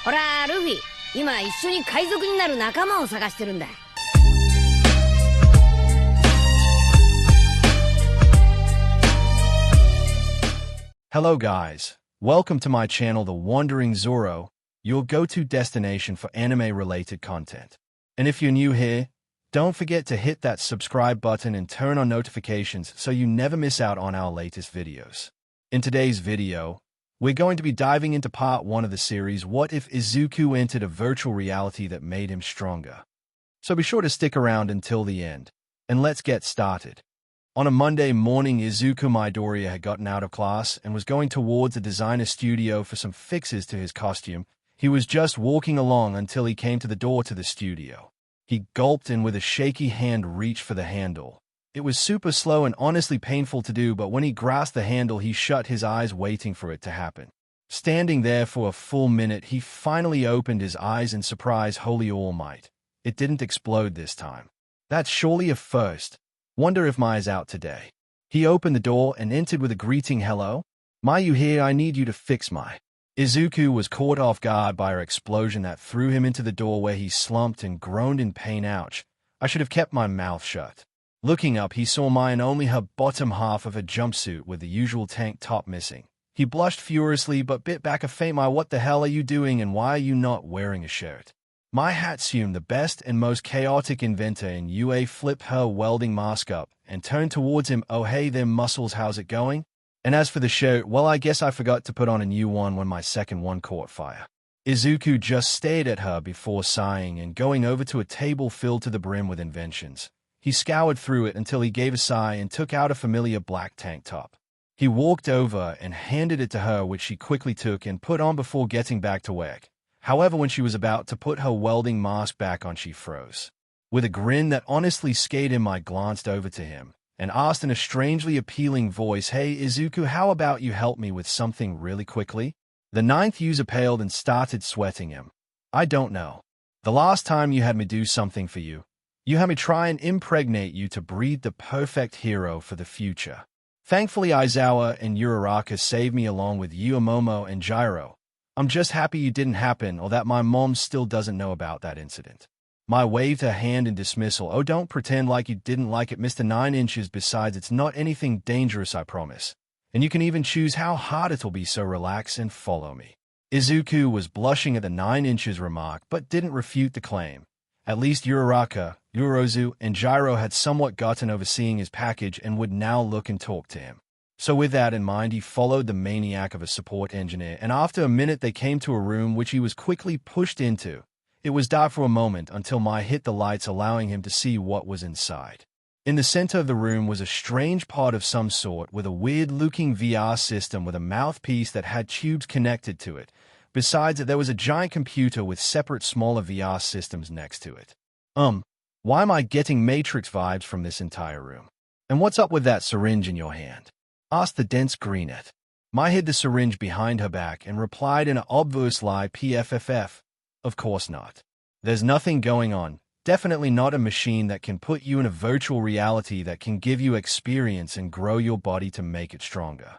ほら、ルフィ、今一緒に海賊になる仲間を探してるんだ。Hello guys, welcome to my channel The Wandering Zoro, your go-to destination for anime-related content. And if you're new here, don't forget to hit that subscribe button and turn on notifications so you never miss out on our latest videos. In today's video, we're going to be diving into part 1 of the series, What If Izuku Entered a Virtual Reality That Made Him Stronger? So be sure to stick around until the end, and let's get started. On a Monday morning, Izuku Midoriya had gotten out of class and was going towards a designer studio for some fixes to his costume. He was just walking along until he came to the door to the studio. He gulped and with a shaky hand reached for the handle. It was super slow and honestly painful to do, but when he grasped the handle, he shut his eyes waiting for it to happen. Standing there for a full minute, he finally opened his eyes in surprise. Holy all might. It didn't explode this time. That's surely a first. Wonder if Mai's out today. He opened the door and entered with a greeting. Hello? Mai, you here? I need you to fix Mai. Izuku was caught off guard by her explosion that threw him into the door, where he slumped and groaned in pain. Ouch. I should have kept my mouth shut. Looking up, he saw Mai and only her bottom half of her jumpsuit with the usual tank top missing. He blushed furiously but bit back a faint Mai. What the hell are you doing, and why are you not wearing a shirt? Mai Hatsune, the best and most chaotic inventor in UA, flipped her welding mask up and turned towards him. Oh hey there, Muscles, how's it going? And as for the shirt, well, I guess I forgot to put on a new one when my second one caught fire. Izuku just stared at her before sighing and going over to a table filled to the brim with inventions. He scoured through it until he gave a sigh and took out a familiar black tank top. He walked over and handed it to her, which she quickly took and put on before getting back to work. However, when she was about to put her welding mask back on, she froze. With a grin that honestly scared him, I glanced over to him and asked in a strangely appealing voice, Hey Izuku, how about you help me with something really quickly? The ninth user paled and started sweating him. I don't know. The last time you had me do something for you, you had me try and impregnate you to breed the perfect hero for the future. Thankfully, Aizawa and Uraraka saved me along with Momo and Gyro. I'm just happy you didn't happen, or that my mom still doesn't know about that incident. Mai waved her hand in dismissal. Oh, don't pretend like you didn't like it, Mr. 9 Inches. Besides, it's not anything dangerous, I promise. And you can even choose how hard it'll be, so relax and follow me. Izuku was blushing at the 9 Inches remark, but didn't refute the claim. At least Uraraka, Urozu, and Gyro had somewhat gotten over seeing his package and would now look and talk to him. So with that in mind, he followed the maniac of a support engineer, and after a minute they came to a room which he was quickly pushed into. It was dark for a moment until Mai hit the lights, allowing him to see what was inside. In the center of the room was a strange pod of some sort with a weird-looking VR system with a mouthpiece that had tubes connected to it. Besides it, there was a giant computer with separate smaller VR systems next to it. Why am I getting Matrix vibes from this entire room? And what's up with that syringe in your hand? Asked the dense greenette. Mai hid the syringe behind her back and replied in an obvious lie, PFFF. Of course not. There's nothing going on. Definitely not a machine that can put you in a virtual reality that can give you experience and grow your body to make it stronger.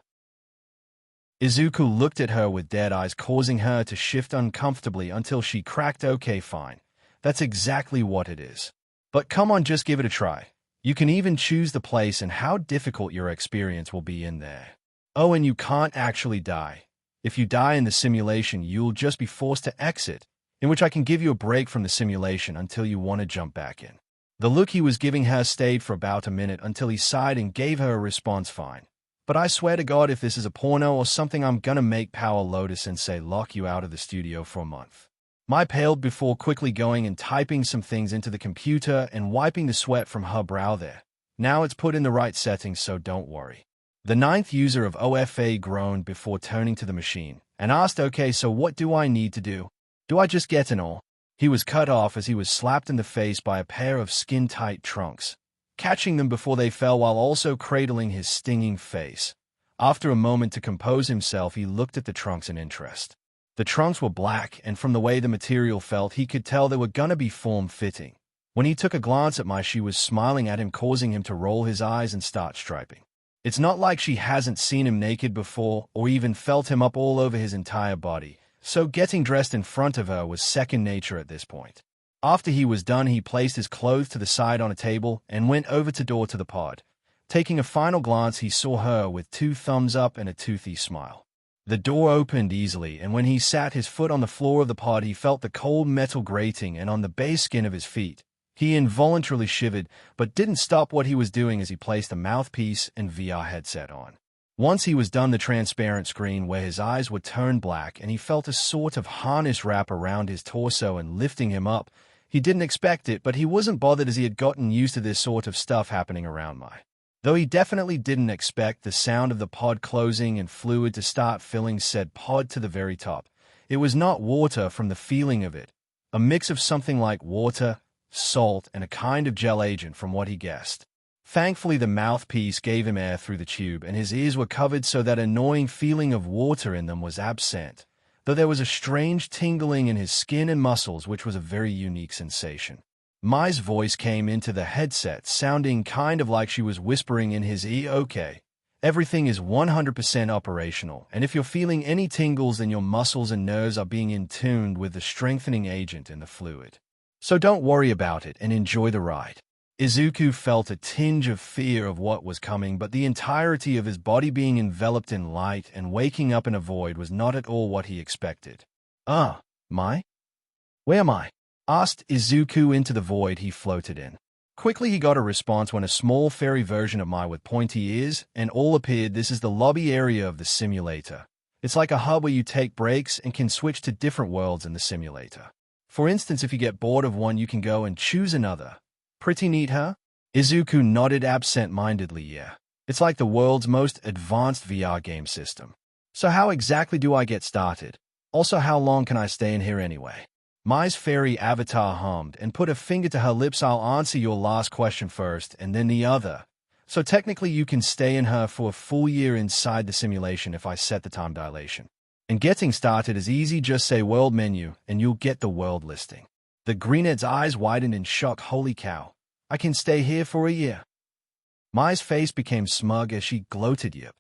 Izuku looked at her with dead eyes, causing her to shift uncomfortably until she cracked. Okay, fine. That's exactly what it is. But come on, just give it a try. You can even choose the place and how difficult your experience will be in there. Oh, and you can't actually die. If you die in the simulation, you'll just be forced to exit, in which I can give you a break from the simulation until you want to jump back in. The look he was giving her stayed for about a minute until he sighed and gave her a response, fine. But I swear to God, if this is a porno or something, I'm gonna make Power Lotus and say lock you out of the studio for a month. Mai paled before quickly going and typing some things into the computer and wiping the sweat from her brow there. Now it's put in the right settings, so don't worry. The ninth user of OFA groaned before turning to the machine and asked, okay, so what do I need to do? Do I just get an all? He was cut off as he was slapped in the face by a pair of skin-tight trunks, catching them before they fell while also cradling his stinging face. After a moment to compose himself, he looked at the trunks in interest. The trunks were black, and from the way the material felt, he could tell they were gonna be form-fitting. When he took a glance at Mai, she was smiling at him, causing him to roll his eyes and start striping. It's not like she hasn't seen him naked before or even felt him up all over his entire body, so getting dressed in front of her was second nature at this point. After he was done, he placed his clothes to the side on a table and went over to door to the pod. Taking a final glance, he saw her with 2 thumbs up and a toothy smile. The door opened easily, and when he sat his foot on the floor of the pod, he felt the cold metal grating and on the base skin of his feet. He involuntarily shivered, but didn't stop what he was doing as he placed a mouthpiece and VR headset on. Once he was done, the transparent screen where his eyes were turned black, and he felt a sort of harness wrap around his torso and lifting him up. He didn't expect it, but he wasn't bothered as he had gotten used to this sort of stuff happening around Mai. Though he definitely didn't expect the sound of the pod closing and fluid to start filling said pod to the very top. It was not water from the feeling of it, a mix of something like water, salt, and a kind of gel agent from what he guessed. Thankfully, the mouthpiece gave him air through the tube, and his ears were covered so that annoying feeling of water in them was absent, though there was a strange tingling in his skin and muscles, which was a very unique sensation. Mai's voice came into the headset, sounding kind of like she was whispering in his ear. Okay, everything is 100% operational, and if you're feeling any tingles, then your muscles and nerves are being in tune with the strengthening agent in the fluid. So don't worry about it and enjoy the ride. Izuku felt a tinge of fear of what was coming, but the entirety of his body being enveloped in light and waking up in a void was not at all what he expected. Mai? Where am I? Asked Izuku into the void he floated in. Quickly he got a response when a small fairy version of Mai with pointy ears and all appeared. This is the lobby area of the simulator. It's like a hub where you take breaks and can switch to different worlds in the simulator. For instance, if you get bored of one, you can go and choose another. Pretty neat, huh? Izuku nodded absent-mindedly. Yeah. It's like the world's most advanced VR game system. So how exactly do I get started? Also, how long can I stay in here anyway? Mai's fairy avatar hummed and put a finger to her lips. I'll answer your last question first and then the other. So technically you can stay in her for a full year inside the simulation if I set the time dilation. And getting started is easy, just say world menu and you'll get the world listing. The greenhead's eyes widened in shock. Holy cow, I can stay here for a year. Mai's face became smug as she gloated. Yep.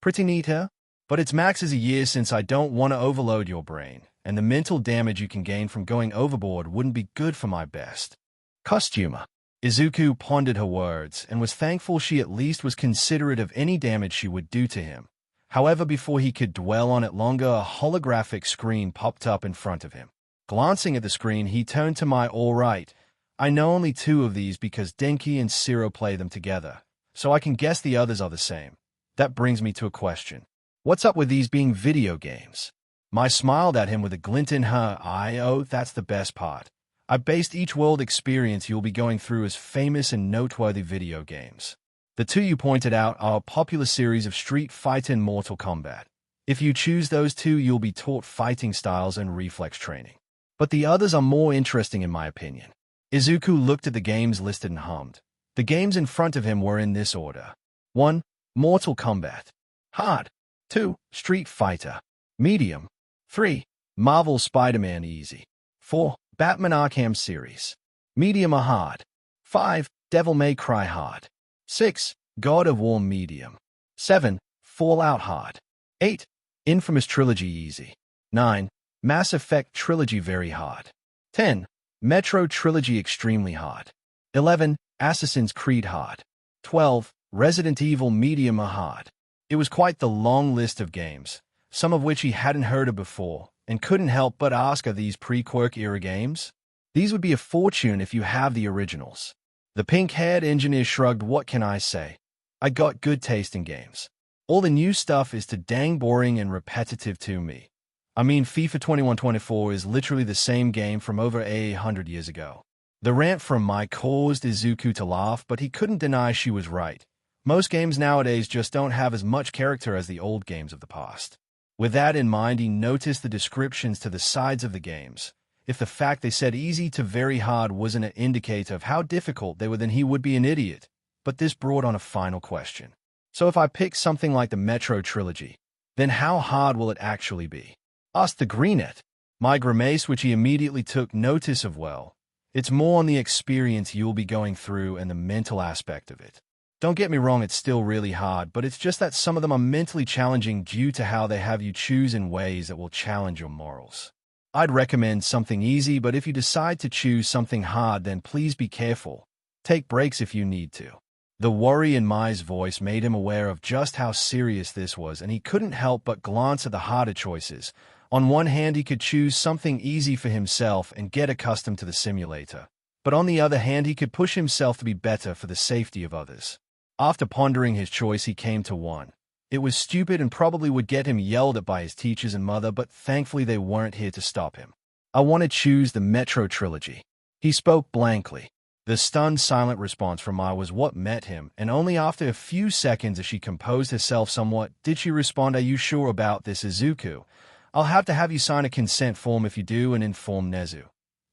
Pretty neat, huh? But it's max as a year since I don't want to overload your brain, and the mental damage you can gain from going overboard wouldn't be good for my best customer. Izuku pondered her words and was thankful she at least was considerate of any damage she would do to him. However, before he could dwell on it longer, a holographic screen popped up in front of him. Glancing at the screen, he turned to Mai. All right, I know only 2 of these because Denki and Zero play them together, so I can guess the others are the same. That brings me to a question. What's up with these being video games? Mai smiled at him with a glint in her eye. Oh, that's the best part. I based each world experience you'll be going through as famous and noteworthy video games. The 2 you pointed out are a popular series of Street Fighter and Mortal Kombat. If you choose those 2, you'll be taught fighting styles and reflex training. But the others are more interesting in my opinion. Izuku looked at the games listed and hummed. The games in front of him were in this order. 1. Mortal Kombat. Hard. 2. Street Fighter. Medium. 3. Marvel Spider-Man Easy. 4. Batman Arkham Series. Medium or hard. 5. Devil May Cry Hard. 6. God of War Medium. 7. Fallout Hard. 8. Infamous Trilogy Easy. 9. Mass Effect Trilogy Very Hard. 10. Metro Trilogy Extremely Hard. 11. Assassin's Creed Hard. 12. Resident Evil Medium or Hard. It was quite the long list of games, some of which he hadn't heard of before, and couldn't help but ask, are these pre-Quirk era games? These would be a fortune if you have the originals. The pink-haired engineer shrugged. What can I say? I got good taste in games. All the new stuff is too dang boring and repetitive to me. I mean, FIFA 21-24 is literally the same game from over 100 years ago. The rant from Mai caused Izuku to laugh, but he couldn't deny she was right. Most games nowadays just don't have as much character as the old games of the past. With that in mind, he noticed the descriptions to the sides of the games. If the fact they said easy to very hard wasn't an indicator of how difficult they were, then he would be an idiot. But this brought on a final question. So if I pick something like the Metro Trilogy, then how hard will it actually be? Asked the greenet. Mai grimaced, which he immediately took notice of. Well, it's more on the experience you'll be going through and the mental aspect of it. Don't get me wrong, it's still really hard, but it's just that some of them are mentally challenging due to how they have you choose in ways that will challenge your morals. I'd recommend something easy, but if you decide to choose something hard, then please be careful. Take breaks if you need to. The worry in Mai's voice made him aware of just how serious this was, and he couldn't help but glance at the harder choices. On one hand, he could choose something easy for himself and get accustomed to the simulator. But on the other hand, he could push himself to be better for the safety of others. After pondering his choice, he came to one. It was stupid and probably would get him yelled at by his teachers and mother, but thankfully they weren't here to stop him. I want to choose the Metro Trilogy. He spoke blankly. The stunned, silent response from Mai was what met him, and only after a few seconds, as she composed herself somewhat, did she respond, "Are you sure about this, Izuku? I'll have to have you sign a consent form if you do and inform Nezu.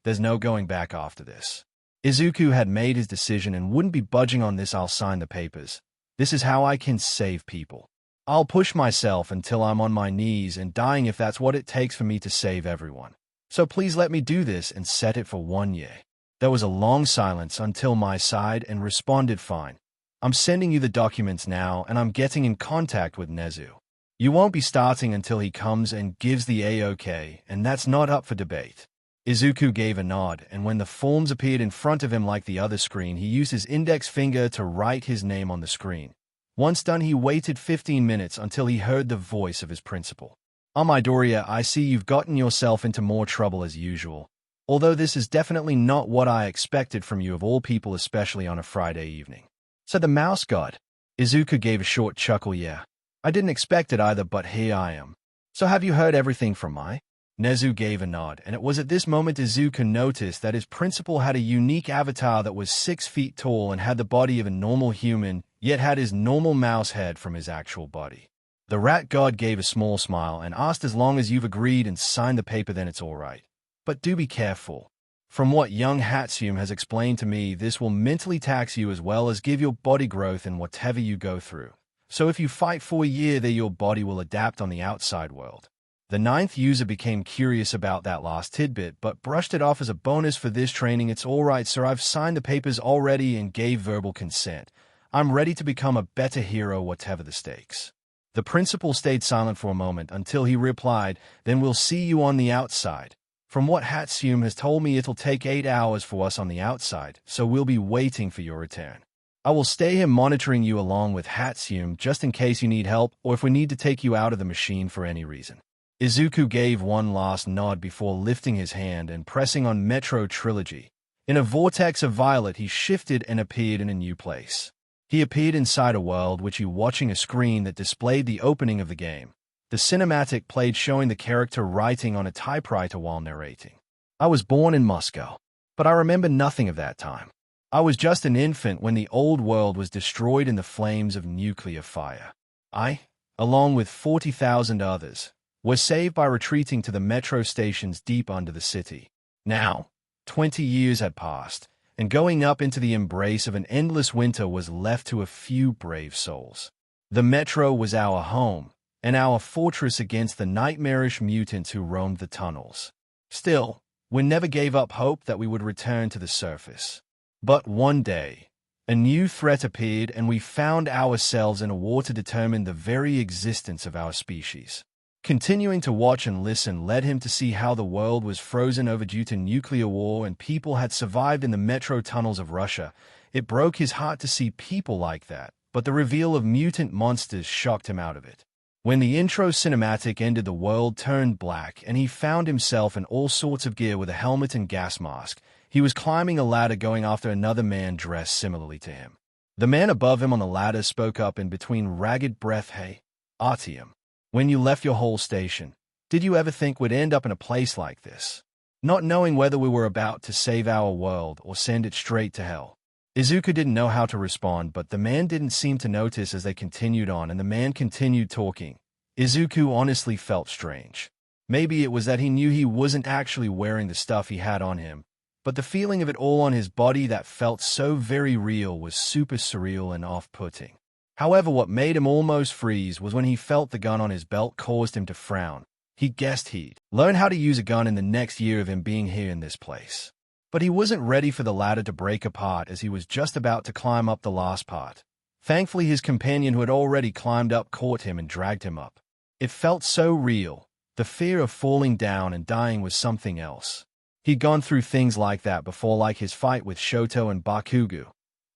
There's no going back after this." Izuku had made his decision and wouldn't be budging on this. "I'll sign the papers. This is how I can save people. I'll push myself until I'm on my knees and dying if that's what it takes for me to save everyone. So please let me do this and set it for 1 year." There was a long silence until Mai sighed and responded, "Fine. I'm sending you the documents now, and I'm getting in contact with Nezu. You won't be starting until he comes and gives the A-OK, and that's not up for debate." Izuku gave a nod, and when the forms appeared in front of him like the other screen, he used his index finger to write his name on the screen. Once done, he waited 15 minutes until he heard the voice of his principal. "Midoriya, I see you've gotten yourself into more trouble as usual. Although this is definitely not what I expected from you of all people, especially on a Friday evening." "So the mouse god." Izuku gave a short chuckle. "Yeah. I didn't expect it either, but here I am. So have you heard everything from Mai?" Nezu gave a nod, and it was at this moment Izuku noticed that his principal had a unique avatar that was 6 feet tall and had the body of a normal human, yet had his normal mouse head from his actual body. The rat god gave a small smile and asked, "As long as you've agreed and signed the paper, then it's all right. But do be careful. From what young Hatsune has explained to me, this will mentally tax you as well as give your body growth in whatever you go through. So if you fight for a year there, your body will adapt on the outside world." The 9th user became curious about that last tidbit, but brushed it off as a bonus for this training. "It's all right, sir. I've signed the papers already and gave verbal consent. I'm ready to become a better hero, whatever the stakes." The principal stayed silent for a moment until he replied, "Then we'll see you on the outside. From what Hatsune has told me, it'll take 8 hours for us on the outside, so we'll be waiting for your return. I will stay here monitoring you along with Hatsune just in case you need help or if we need to take you out of the machine for any reason." Izuku gave one last nod before lifting his hand and pressing on Metro Trilogy. In a vortex of violet, he shifted and appeared in a new place. He appeared inside a world which he watching a screen that displayed the opening of the game. The cinematic played showing the character writing on a typewriter while narrating. "I was born in Moscow, but I remember nothing of that time. I was just an infant when the old world was destroyed in the flames of nuclear fire. I, along with 40,000 others, were saved by retreating to the metro stations deep under the city. Now, 20 years had passed, and going up into the embrace of an endless winter was left to a few brave souls. The metro was our home, and our fortress against the nightmarish mutants who roamed the tunnels. Still, we never gave up hope that we would return to the surface. But one day, a new threat appeared, and we found ourselves in a war to determine the very existence of our species. Continuing to watch and listen led him to see how the world was frozen over due to nuclear war and people had survived in the metro tunnels of Russia. It broke his heart to see people like that, but the reveal of mutant monsters shocked him out of it. When the intro cinematic ended, the world turned black, and he found himself in all sorts of gear with a helmet and gas mask. He was climbing a ladder going after another man dressed similarly to him. The man above him on the ladder spoke up in between ragged breath, "Hey, Artyom. When you left your whole station, did you ever think we'd end up in a place like this? Not knowing whether we were about to save our world or send it straight to hell." Izuku didn't know how to respond, but the man didn't seem to notice as they continued on, and the man continued talking. Izuku honestly felt strange. Maybe it was that he knew he wasn't actually wearing the stuff he had on him, but the feeling of it all on his body that felt so very real was super surreal and off-putting. However, what made him almost freeze was when he felt the gun on his belt caused him to frown. He guessed he'd learn how to use a gun in the next year of him being here in this place. But he wasn't ready for the ladder to break apart as he was just about to climb up the last part. Thankfully, his companion who had already climbed up caught him and dragged him up. It felt so real. The fear of falling down and dying was something else. He'd gone through things like that before, like his fight with Shoto and Bakugo.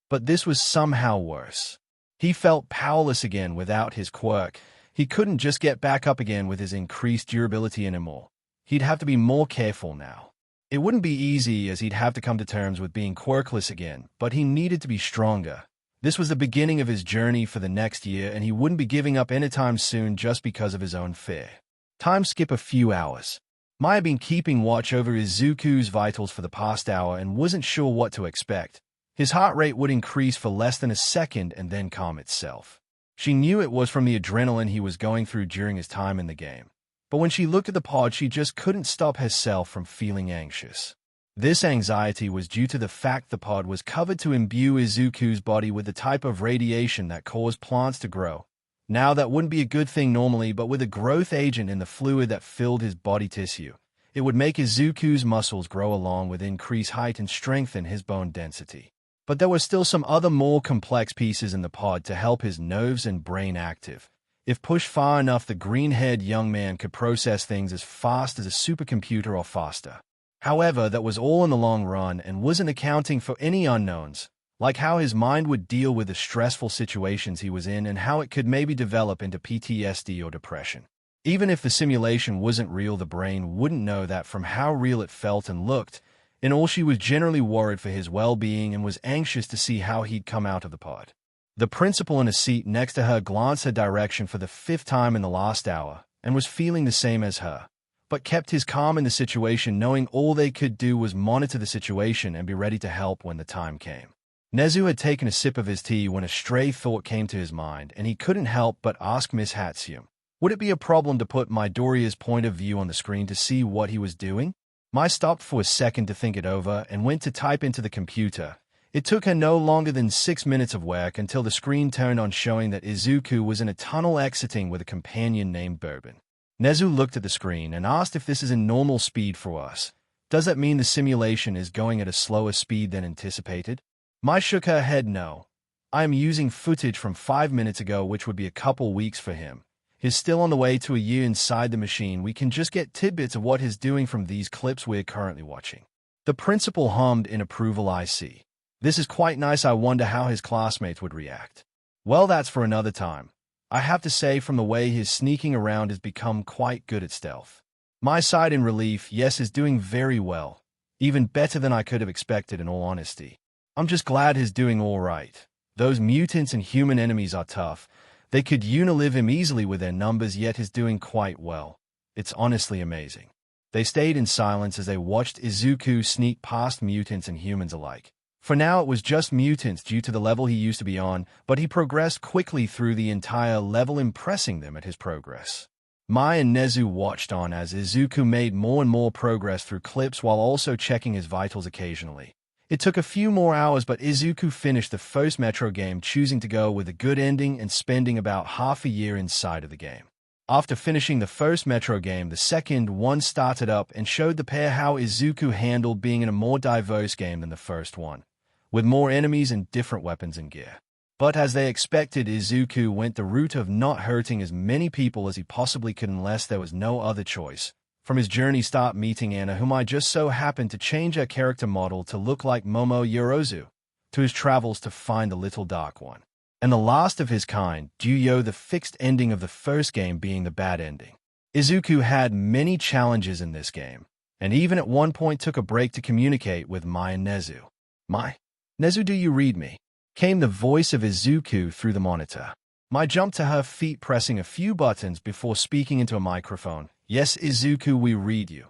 But this was somehow worse. He felt powerless again without his quirk. He couldn't just get back up again with his increased durability anymore. He'd have to be more careful now. It wouldn't be easy, as he'd have to come to terms with being quirkless again, but he needed to be stronger. This was the beginning of his journey for the next year, and he wouldn't be giving up anytime soon just because of his own fear. Time skip a few hours. Mai had been keeping watch over Izuku's vitals for the past hour and wasn't sure what to expect. His heart rate would increase for less than a second and then calm itself. She knew it was from the adrenaline he was going through during his time in the game. But when she looked at the pod, she just couldn't stop herself from feeling anxious. This anxiety was due to the fact the pod was covered to imbue Izuku's body with the type of radiation that caused plants to grow. Now that wouldn't be a good thing normally, but with a growth agent in the fluid that filled his body tissue, it would make Izuku's muscles grow along with increased height and strengthen his bone density. But there were still some other more complex pieces in the pod to help his nerves and brain active. If pushed far enough, the green-haired young man could process things as fast as a supercomputer or faster. However, that was all in the long run and wasn't accounting for any unknowns, like how his mind would deal with the stressful situations he was in and how it could maybe develop into PTSD or depression. Even if the simulation wasn't real, the brain wouldn't know that from how real it felt and looked. In all, she was generally worried for his well-being and was anxious to see how he'd come out of the pod. The principal in a seat next to her glanced her direction for the 5th time in the last hour and was feeling the same as her, but kept his calm in the situation, knowing all they could do was monitor the situation and be ready to help when the time came. Nezu had taken a sip of his tea when a stray thought came to his mind, and he couldn't help but ask Miss Hatsune, would it be a problem to put Midoriya's point of view on the screen to see what he was doing? Mai stopped for a second to think it over and went to type into the computer. It took her no longer than 6 minutes of work until the screen turned on, showing that Izuku was in a tunnel exiting with a companion named Bourbon. Nezu looked at the screen and asked if this is in normal speed for us. Does that mean the simulation is going at a slower speed than anticipated? Mai shook her head no. I am using footage from 5 minutes ago, which would be a couple weeks for him. He's still on the way to a year inside the machine. We can just get tidbits of what he's doing from these clips we're currently watching. The principal hummed in approval. I see. This is quite nice. I wonder how his classmates would react. Well, that's for another time. I have to say, from the way he's sneaking around, has become quite good at stealth. Mai sighed in relief. Yes, he's doing very well. Even better than I could have expected, in all honesty. I'm just glad he's doing all right. Those mutants and human enemies are tough. They could unilive him easily with their numbers, yet he's doing quite well. It's honestly amazing. They stayed in silence as they watched Izuku sneak past mutants and humans alike. For now, it was just mutants due to the level he used to be on, but he progressed quickly through the entire level, impressing them at his progress. Mai and Nezu watched on as Izuku made more and more progress through clips while also checking his vitals occasionally. It took a few more hours, but Izuku finished the first Metro game, choosing to go with a good ending and spending about half a year inside of the game. After finishing the first Metro game, the second one started up and showed the pair how Izuku handled being in a more diverse game than the first one, with more enemies and different weapons and gear. But as they expected, Izuku went the route of not hurting as many people as he possibly could unless there was no other choice. From his journey start meeting Anna, whom I just so happened to change her character model to look like Momo Yorozu, to his travels to find the Little Dark One, and the last of his kind, Juyo, the fixed ending of the first game being the bad ending. Izuku had many challenges in this game, and even at one point took a break to communicate with Mai and Nezu. Mai? Nezu, do you read me? Came the voice of Izuku through the monitor. Mai jumped to her feet, pressing a few buttons before speaking into a microphone. Yes, Izuku, we read you.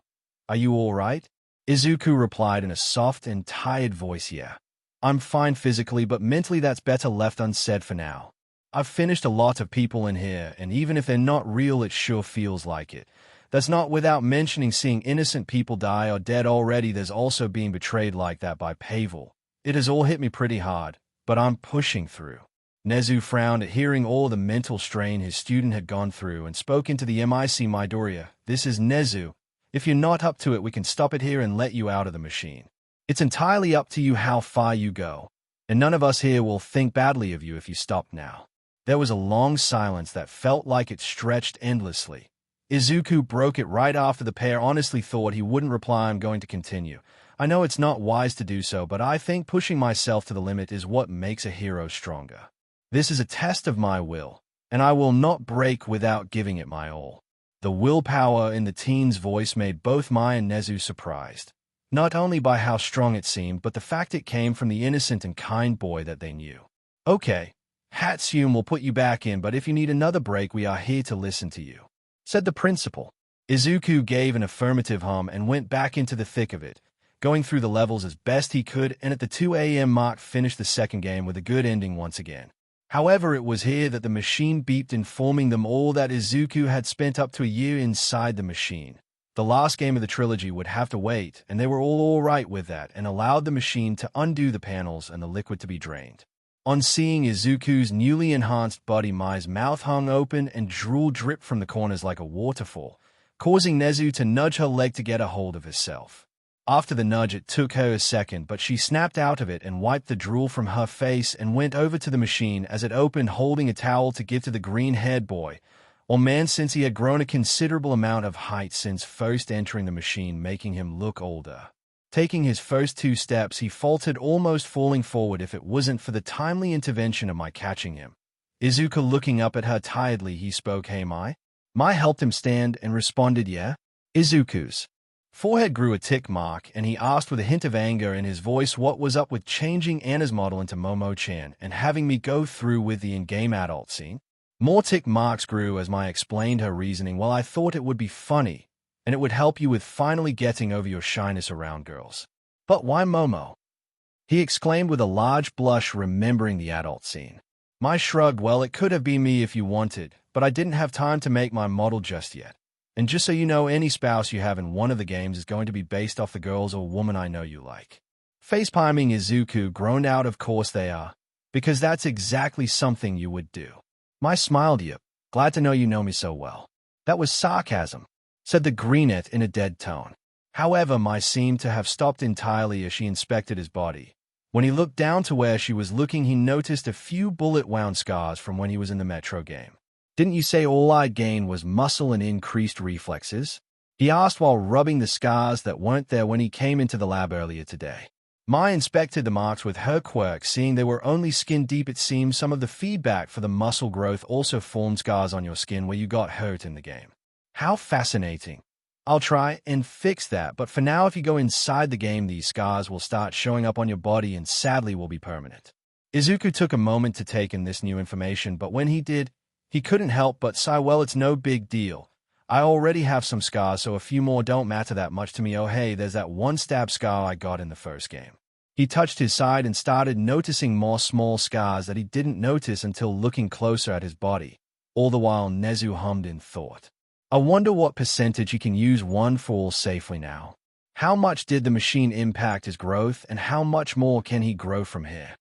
Are you all right? Izuku replied in a soft and tired voice. Yeah. I'm fine physically, but mentally that's better left unsaid for now. I've finished a lot of people in here, and even if they're not real, it sure feels like it. That's not without mentioning seeing innocent people die or dead already. There's also being betrayed like that by Pavel. It has all hit me pretty hard, but I'm pushing through. Nezu frowned at hearing all the mental strain his student had gone through and spoke into the mic. Midoriya, this is Nezu. If you're not up to it, we can stop it here and let you out of the machine. It's entirely up to you how far you go. and none of us here will think badly of you if you stop now." There was a long silence that felt like it stretched endlessly. Izuku broke it right after the pair honestly thought he wouldn't reply. "I'm going to continue. I know it's not wise to do so, but I think pushing myself to the limit is what makes a hero stronger. This is a test of my will, and I will not break without giving it my all." The willpower in the teen's voice made both Mai and Nezu surprised, not only by how strong it seemed, but the fact it came from the innocent and kind boy that they knew. "Okay, Hatsune will put you back in, but if you need another break, we are here to listen to you," said the principal. Izuku gave an affirmative hum and went back into the thick of it, going through the levels as best he could, and at the 2 a.m. mark finished the second game with a good ending once again. However, it was here that the machine beeped, informing them all that Izuku had spent up to a year inside the machine. The last game of the trilogy would have to wait, and they were all right with that and allowed the machine to undo the panels and the liquid to be drained. On seeing Izuku's newly enhanced body, Mai's mouth hung open and drool dripped from the corners like a waterfall, causing Nezu to nudge her leg to get a hold of herself. After the nudge, it took her a second, but she snapped out of it and wiped the drool from her face and went over to the machine as it opened, holding a towel to give to the green-haired boy, or man, since he had grown a considerable amount of height since first entering the machine, making him look older. Taking his first 2 steps, he faltered, almost falling forward if it wasn't for the timely intervention of Mai catching him. Izuku looking up at her tiredly, he spoke, "Hey, Mai?" Mai helped him stand and responded, "Yeah." Izuku's forehead grew a tick mark, and he asked with a hint of anger in his voice what was up with changing Anna's model into Momo-chan and having me go through with the in-game adult scene. More tick marks grew as Mai explained her reasoning. "Well, I thought it would be funny, and it would help you with finally getting over your shyness around girls." "But why Momo?" he exclaimed with a large blush, remembering the adult scene. Mai shrugged. "Well, it could have been me if you wanted, but I didn't have time to make my model just yet. And just so you know, any spouse you have in one of the games is going to be based off the girls or woman I know you like." Facepalming, Izuku groaned out, "Of course they are, because that's exactly something you would do." Mai smiled. "Yep, glad to know you know me so well." "That was sarcasm," said the greenette in a dead tone. However, Mai seemed to have stopped entirely as she inspected his body. When he looked down to where she was looking, he noticed a few bullet-wound scars from when he was in the Metro game. "Didn't you say all I'd gain was muscle and increased reflexes?" he asked while rubbing the scars that weren't there when he came into the lab earlier today. Mai inspected the marks with her quirk, seeing they were only skin deep. "It seems some of the feedback for the muscle growth also formed scars on your skin where you got hurt in the game." "How fascinating. I'll try and fix that, but for now, if you go inside the game, these scars will start showing up on your body and sadly will be permanent." Izuku took a moment to take in this new information, but when he did, he couldn't help but sigh. "Well, it's no big deal. I already have some scars, so a few more don't matter that much to me. Oh hey, there's that one stab scar I got in the first game." He touched his side and started noticing more small scars that he didn't notice until looking closer at his body. All the while, Nezu hummed in thought, "I wonder what percentage he can use one for all safely now. How much did the machine impact his growth, and how much more can he grow from here?"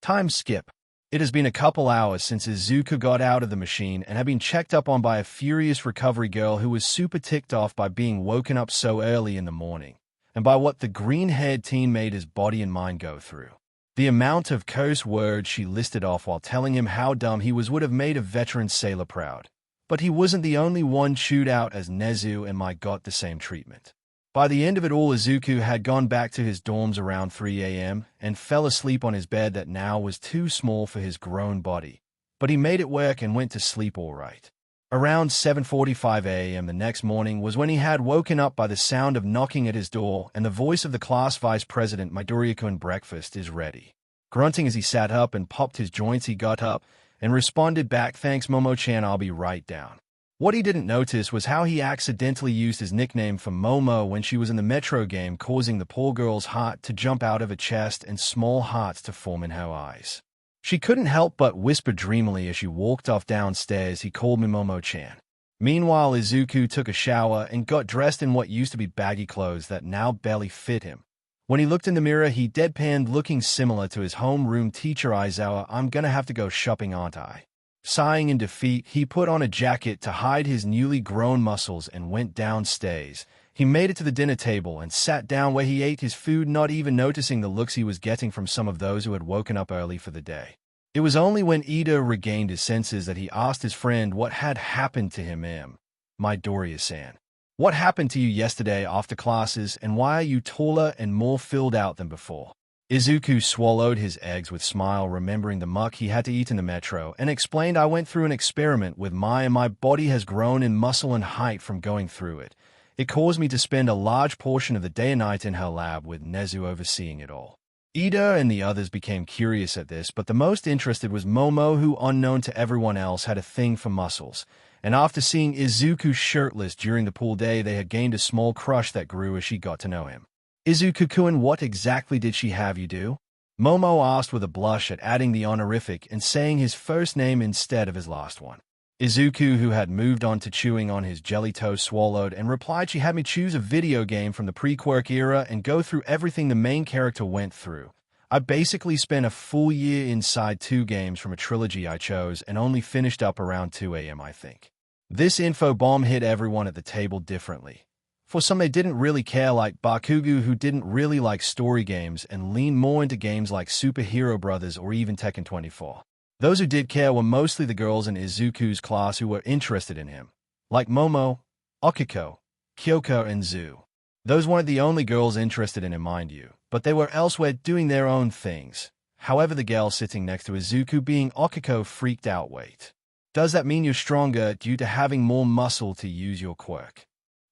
Time skip. It has been a couple hours since Izuku got out of the machine and had been checked up on by a furious recovery girl who was super ticked off by being woken up so early in the morning, and by what the green-haired teen made his body and mind go through. The amount of curse words she listed off while telling him how dumb he was would have made a veteran sailor proud. But he wasn't the only one chewed out, as Nezu and Mai got the same treatment. By the end of it all, Izuku had gone back to his dorms around 3 a.m. and fell asleep on his bed that now was too small for his grown body. But he made it work and went to sleep all right. Around 7:45 a.m. the next morning was when he had woken up by the sound of knocking at his door and the voice of the class vice president, "Midoriya-kun, breakfast is ready." Grunting as he sat up and popped his joints, he got up and responded back, "Thanks, Momo-chan, I'll be right down." What he didn't notice was how he accidentally used his nickname for Momo when she was in the Metro game, causing the poor girl's heart to jump out of her chest and small hearts to form in her eyes. She couldn't help but whisper dreamily as she walked off downstairs, "He called me Momo-chan." Meanwhile, Izuku took a shower and got dressed in what used to be baggy clothes that now barely fit him. When he looked in the mirror, he deadpanned, looking similar to his homeroom teacher Aizawa. "I'm gonna have to go shopping, aren't I?" Sighing in defeat, he put on a jacket to hide his newly grown muscles and went downstairs, He made it to the dinner table and sat down where he ate his food, not even noticing the looks he was getting from some of those who had woken up early for the day. It was only when Ida regained his senses that he asked his friend what had happened to him. My Doria-san. What happened to you yesterday after classes, and why are you taller and more filled out than before? Izuku swallowed his eggs with smile, remembering the muck he had to eat in the metro, and explained, I went through an experiment with my body has grown in muscle and height from going through it. It caused me to spend a large portion of the day and night in her lab with Nezu overseeing it all. Ida and the others became curious at this, but the most interested was Momo, who, unknown to everyone else, had a thing for muscles. And after seeing Izuku shirtless during the pool day, they had gained a small crush that grew as she got to know him. Izuku-kun, what exactly did she have you do? Momo asked with a blush at adding the honorific and saying his first name instead of his last one. Izuku, who had moved on to chewing on his jelly toast, swallowed and replied, she had me choose a video game from the pre-quirk era and go through everything the main character went through. I basically spent a full year inside 2 games from a trilogy I chose and only finished up around 2 a.m. I think. This info bomb hit everyone at the table differently. For some, they didn't really care, like Bakugo, who didn't really like story games and leaned more into games like Super Hero Brothers or even Tekken 24. Those who did care were mostly the girls in Izuku's class who were interested in him, like Momo, Okiko, Kyoko, and Zu. Those weren't the only girls interested in him, mind you, but they were elsewhere doing their own things. However, the girl sitting next to Izuku, being Okiko, freaked out. Wait. Does that mean you're stronger due to having more muscle to use your quirk?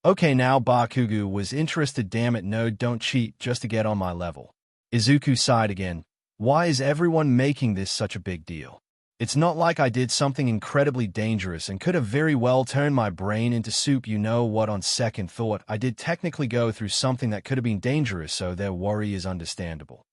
Okay, now Bakugo was interested. Damn it, no, don't cheat just to get on my level. Izuku sighed again. Why is everyone making this such a big deal? It's not like I did something incredibly dangerous and could have very well turned my brain into soup. You know what, on second thought, I did technically go through something that could have been dangerous, so their worry is understandable.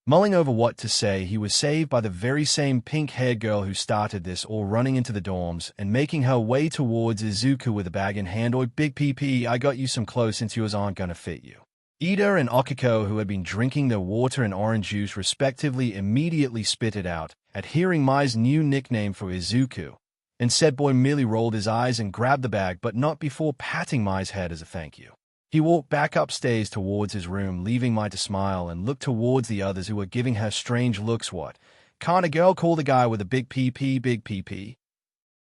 Mulling over what to say, he was saved by the very same pink-haired girl who started this all, running into the dorms and making her way towards Izuku with a bag in hand. Oi, big PP, I got you some clothes since yours aren't gonna fit you. Ida and Okiko, who had been drinking their water and orange juice respectively, immediately spit it out at hearing Mai's new nickname for Izuku, and said boy merely rolled his eyes and grabbed the bag, but not before patting Mai's head as a thank you. He walked back upstairs towards his room, leaving Mai to smile and look towards the others who were giving her strange looks. What? Can't a girl call the guy with a big PP big PP?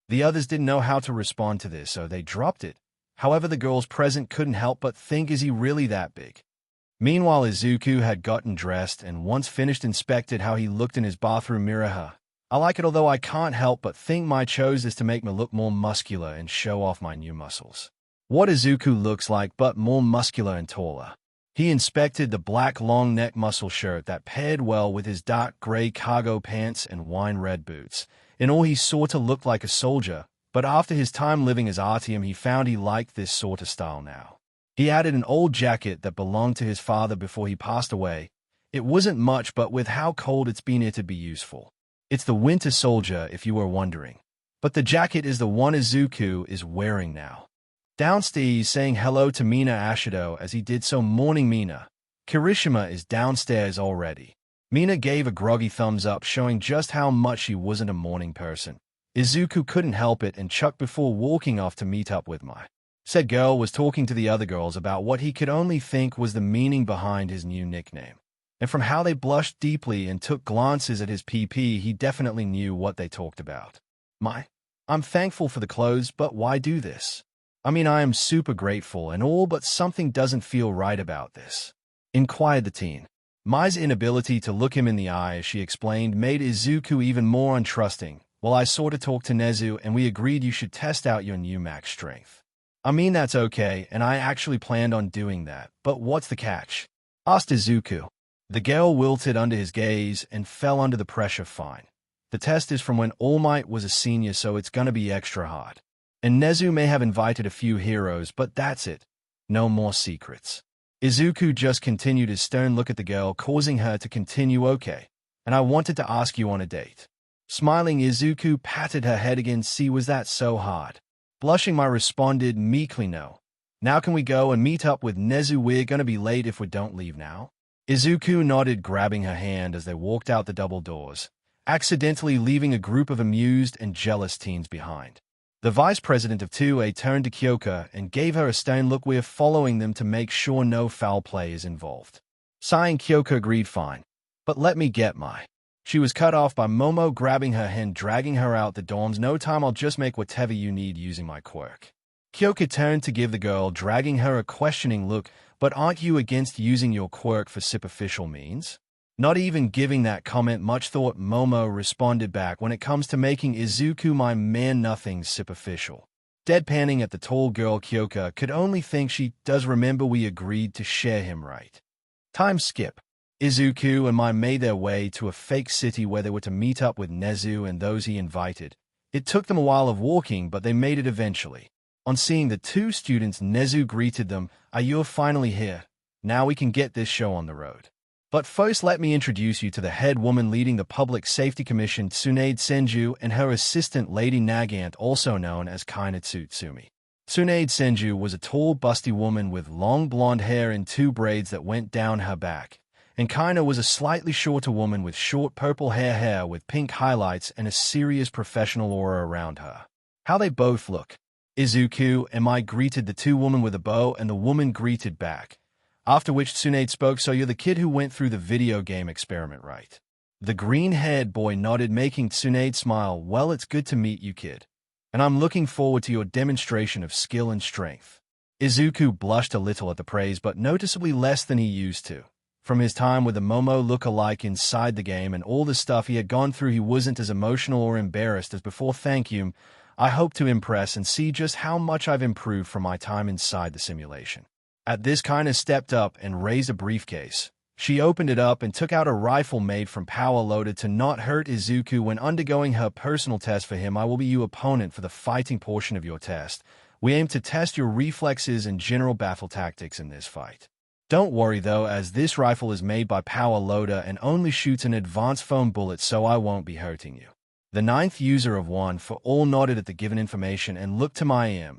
The others didn't know how to respond to this, so they dropped it. However, the girls present couldn't help but think, is he really that big? Meanwhile, Izuku had gotten dressed and once finished inspected how he looked in his bathroom mirror. I like it, although I can't help but think Mai chose this to make me look more muscular and show off my new muscles. What Izuku looks like, but more muscular and taller. He inspected the black long neck muscle shirt that paired well with his dark gray cargo pants and wine red boots. In all, he sort of looked like a soldier, but after his time living as Artyom, he found he liked this sort of style now. He added an old jacket that belonged to his father before he passed away. It wasn't much, but with how cold it's been, it'd be useful. It's the Winter Soldier, if you were wondering. But the jacket is the one Izuku is wearing now. Downstairs, saying hello to Mina Ashido as he did so. Morning, Mina. Kirishima is downstairs already. Mina gave a groggy thumbs up, showing just how much she wasn't a morning person. Izuku couldn't help it and chucked before walking off to meet up with Mai. Said girl was talking to the other girls about what he could only think was the meaning behind his new nickname. And from how they blushed deeply and took glances at his PP, he definitely knew what they talked about. Mai, I'm thankful for the clothes, but why do this? I mean, I am super grateful and all, but something doesn't feel right about this. Inquired the teen. Mai's inability to look him in the eye, as she explained, made Izuku even more untrusting. Well, I sorta talked to Nezu and we agreed you should test out your new max strength. I mean, that's okay, and I actually planned on doing that, but what's the catch? Asked Izuku. The girl wilted under his gaze and fell under the pressure. Fine. The test is from when All Might was a senior, so it's gonna be extra hard. And Nezu may have invited a few heroes, but that's it. No more secrets. Izuku just continued his stern look at the girl, causing her to continue. Okay, and I wanted to ask you on a date. Smiling, Izuku patted her head again. See, was that so hard? Blushing, Mai responded meekly, no. Now can we go and meet up with Nezu? We're gonna be late if we don't leave now. Izuku nodded, grabbing her hand as they walked out the double doors, accidentally leaving a group of amused and jealous teens behind. The vice president of 2A turned to Kyoka and gave her a stern look. We're following them to make sure no foul play is involved. Sighing, Kyoka agreed, fine. But let me get my... She was cut off by Momo grabbing her hand, dragging her out the dorms. No time, I'll just make whatever you need using my quirk. Kyoka turned to give the girl dragging her a questioning look. But aren't you against using your quirk for superficial means? Not even giving that comment much thought, Momo responded back. When it comes to making Izuku my man, nothing's superficial. Deadpanning at the tall girl, Kyoka could only think she does remember we agreed to share him, right? Time skip. Izuku and Mai made their way to a fake city where they were to meet up with Nezu and those he invited. It took them a while of walking, but they made it eventually. On seeing the two students, Nezu greeted them. You're finally here. Now we can get this show on the road. But first, let me introduce you to the head woman leading the Public Safety Commission, Tsunade Senju, and her assistant, Lady Nagant, also known as Kainatsu Tsumi. Tsunade Senju was a tall, busty woman with long blonde hair in 2 braids that went down her back, and Kaina was a slightly shorter woman with short purple hair with pink highlights and a serious professional aura around her. How they both look. Izuku and Mai greeted the 2 women with a bow, and the woman greeted back. After which Tsunade spoke, so you're the kid who went through the video game experiment, right? The green-haired boy nodded, making Tsunade smile. Well, it's good to meet you, kid. And I'm looking forward to your demonstration of skill and strength. Izuku blushed a little at the praise, but noticeably less than he used to. From his time with the Momo look-alike inside the game and all the stuff he had gone through, he wasn't as emotional or embarrassed as before. Thank you. I hope to impress and see just how much I've improved from my time inside the simulation. At this, Kaina stepped up and raised a briefcase. She opened it up and took out a rifle made from power loaded to not hurt Izuku when undergoing her personal test for him. I will be your opponent for the fighting portion of your test. We aim to test your reflexes and general battle tactics in this fight. Don't worry though, as this rifle is made by power loader and only shoots an advanced foam bullet, so I won't be hurting you. The 9th user of 1 for all nodded at the given information and looked to Mai.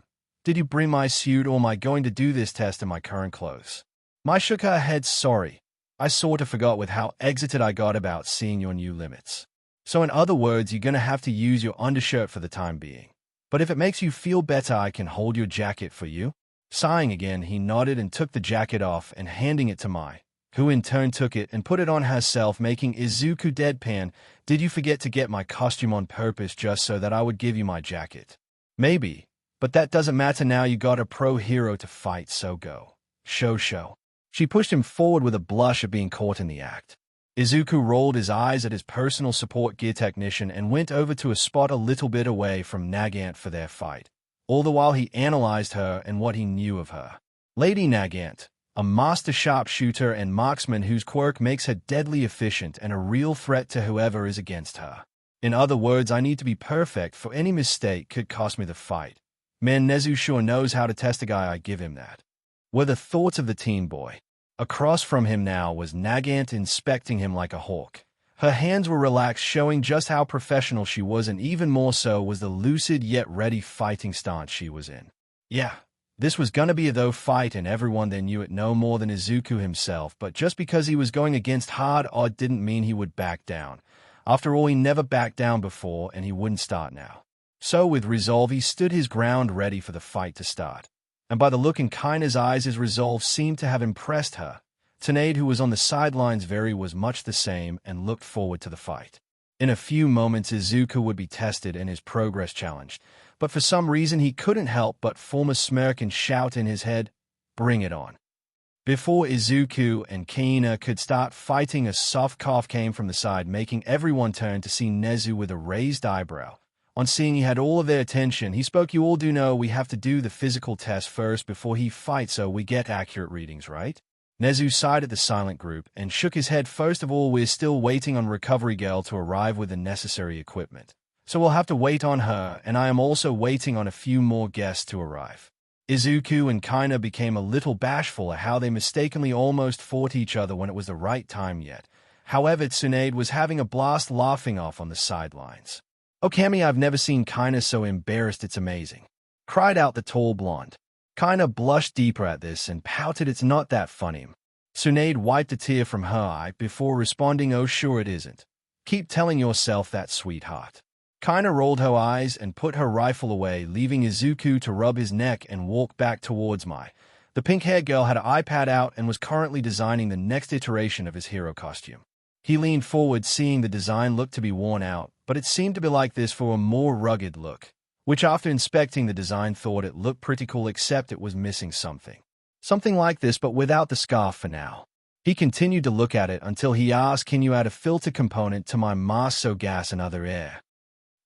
Did you bring my suit, or am I going to do this test in my current clothes? Mai shook her head. Sorry. I sort of forgot with how excited I got about seeing your new limits. So in other words, you're gonna have to use your undershirt for the time being. But if it makes you feel better, I can hold your jacket for you. Sighing again, he nodded and took the jacket off and handing it to Mai, who in turn took it and put it on herself, making Izuku deadpan. Did you forget to get my costume on purpose just so that I would give you my jacket? Maybe. But that doesn't matter now. You got a pro hero to fight, so go. Show. She pushed him forward with a blush at being caught in the act. Izuku rolled his eyes at his personal support gear technician and went over to a spot a little bit away from Nagant for their fight. All the while he analyzed her and what he knew of her. Lady Nagant, a master sharpshooter and marksman whose quirk makes her deadly efficient and a real threat to whoever is against her. In other words, I need to be perfect, for any mistake could cost me the fight. Man, Nezu sure knows how to test a guy. I give him that. Were the thoughts of the teen boy. Across from him now was Nagant, inspecting him like a hawk. Her hands were relaxed, showing just how professional she was, and even more so was the lucid yet ready fighting stance she was in. Yeah, this was gonna be a though fight, and everyone there knew it no more than Izuku himself, but just because he was going against hard odd didn't mean he would back down. After all, he never backed down before, and he wouldn't start now. So with resolve, he stood his ground, ready for the fight to start. And by the look in Kaina's eyes, his resolve seemed to have impressed her. Tsunade, who was on the sidelines, was much the same and looked forward to the fight. In a few moments, Izuku would be tested and his progress challenged, but for some reason he couldn't help but form a smirk and shout in his head, "Bring it on." Before Izuku and Kaina could start fighting, a soft cough came from the side, making everyone turn to see Nezu with a raised eyebrow. On seeing he had all of their attention, he spoke. You all do know we have to do the physical test first before he fights, so we get accurate readings, right? Nezu sighed at the silent group and shook his head. First of all, we're still waiting on Recovery Girl to arrive with the necessary equipment. So we'll have to wait on her, and I am also waiting on a few more guests to arrive. Izuku and Kaina became a little bashful at how they mistakenly almost fought each other when it was the right time yet. However, Tsunade was having a blast, laughing off on the sidelines. "Oh, Cammy, I've never seen Kaina so embarrassed, it's amazing," cried out the tall blonde. Kaina blushed deeper at this and pouted. "It's not that funny." Tsunade wiped a tear from her eye before responding, "Oh, sure it isn't. Keep telling yourself that, sweetheart." Kinda rolled her eyes and put her rifle away, leaving Izuku to rub his neck and walk back towards my. The pink-haired girl had an iPad out and was currently designing the next iteration of his hero costume. He leaned forward, seeing the design looked to be worn out, but it seemed to be like this for a more rugged look, which after inspecting the design thought it looked pretty cool, except it was missing something. Something like this, but without the scarf for now. He continued to look at it until he asked, "Can you add a filter component to my mask so gas and other air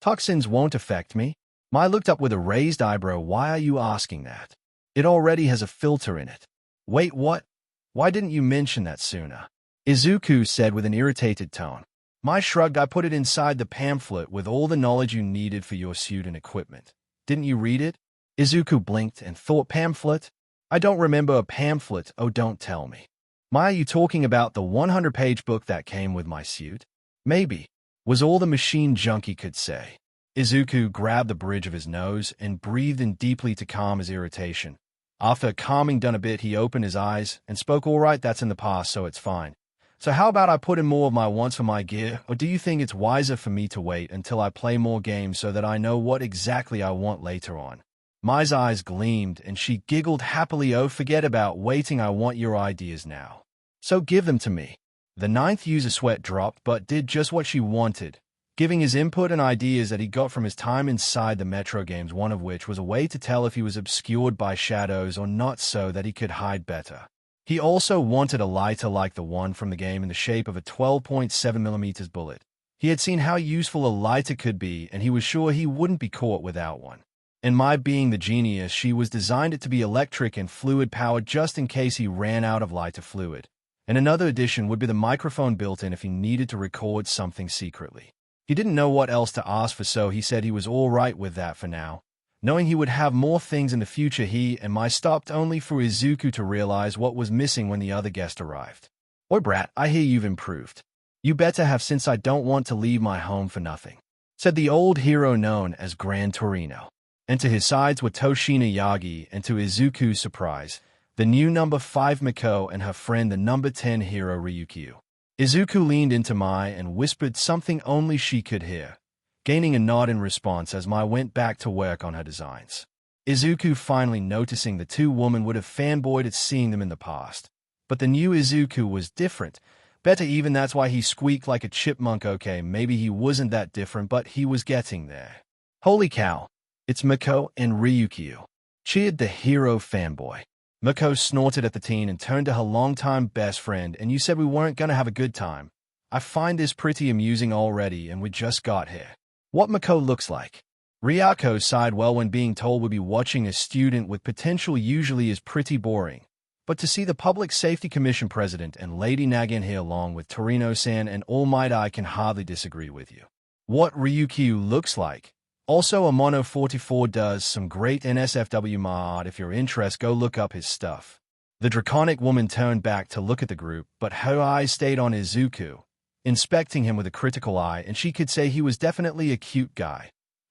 toxins won't affect me?" Mai looked up with a raised eyebrow. "Why are you asking that? It already has a filter in it." "Wait, what? Why didn't you mention that sooner?" Izuku said with an irritated tone. Mai shrugged. "I put it inside the pamphlet with all the knowledge you needed for your suit and equipment. Didn't you read it?" Izuku blinked and thought, "Pamphlet? I don't remember a pamphlet." "Oh, don't tell me. Mai, are you talking about the 100-page book that came with my suit?" "Maybe," was all the machine junkie could say. Izuku grabbed the bridge of his nose and breathed in deeply to calm his irritation. After calming down a bit, he opened his eyes and spoke. "All right, that's in the past, so it's fine. So how about I put in more of my wants for my gear, or do you think it's wiser for me to wait until I play more games so that I know what exactly I want later on?" Mai's eyes gleamed, and she giggled happily. "Oh, forget about waiting. I want your ideas now. So give them to me." The ninth user sweat dropped, but did just what she wanted, giving his input and ideas that he got from his time inside the Metro games, one of which was a way to tell if he was obscured by shadows or not so that he could hide better. He also wanted a lighter like the one from the game in the shape of a 12.7mm bullet. He had seen how useful a lighter could be, and he was sure he wouldn't be caught without one. And Mai, being the genius she was, designed it to be electric and fluid-powered just in case he ran out of lighter fluid. And another addition would be the microphone built in if he needed to record something secretly. He didn't know what else to ask for, so he said he was all right with that for now. Knowing he would have more things in the future, he and Mai stopped only for Izuku to realize what was missing when the other guest arrived. "Oi, brat, I hear you've improved. You better have, since I don't want to leave my home for nothing," said the old hero known as Gran Torino. And to his sides were Toshina Yagi, and to Izuku's surprise, the new number 5 Miko and her friend the number 10 hero Ryukyu. Izuku leaned into Mai and whispered something only she could hear, gaining a nod in response as Mai went back to work on her designs. Izuku, finally noticing the two women, would have fanboyed at seeing them in the past. But the new Izuku was different. Better even, that's why he squeaked like a chipmunk. Okay, maybe he wasn't that different, but he was getting there. "Holy cow, it's Miko and Ryukyu," cheered the hero fanboy. Miko snorted at the teen and turned to her longtime best friend. "And you said we weren't gonna have a good time. I find this pretty amusing already, and we just got here." "What Miko looks like?" Ryako sighed. "Well, when being told we'd be watching a student with potential usually is pretty boring. But to see the Public Safety Commission President and Lady Nagant here along with Torino-san and All Might, I can hardly disagree with you." "What Ryukyu looks like?" "Also, a Mono 44 does some great NSFW mod. If you're interested, go look up his stuff." The draconic woman turned back to look at the group, but her eyes stayed on Izuku, inspecting him with a critical eye, and she could say he was definitely a cute guy.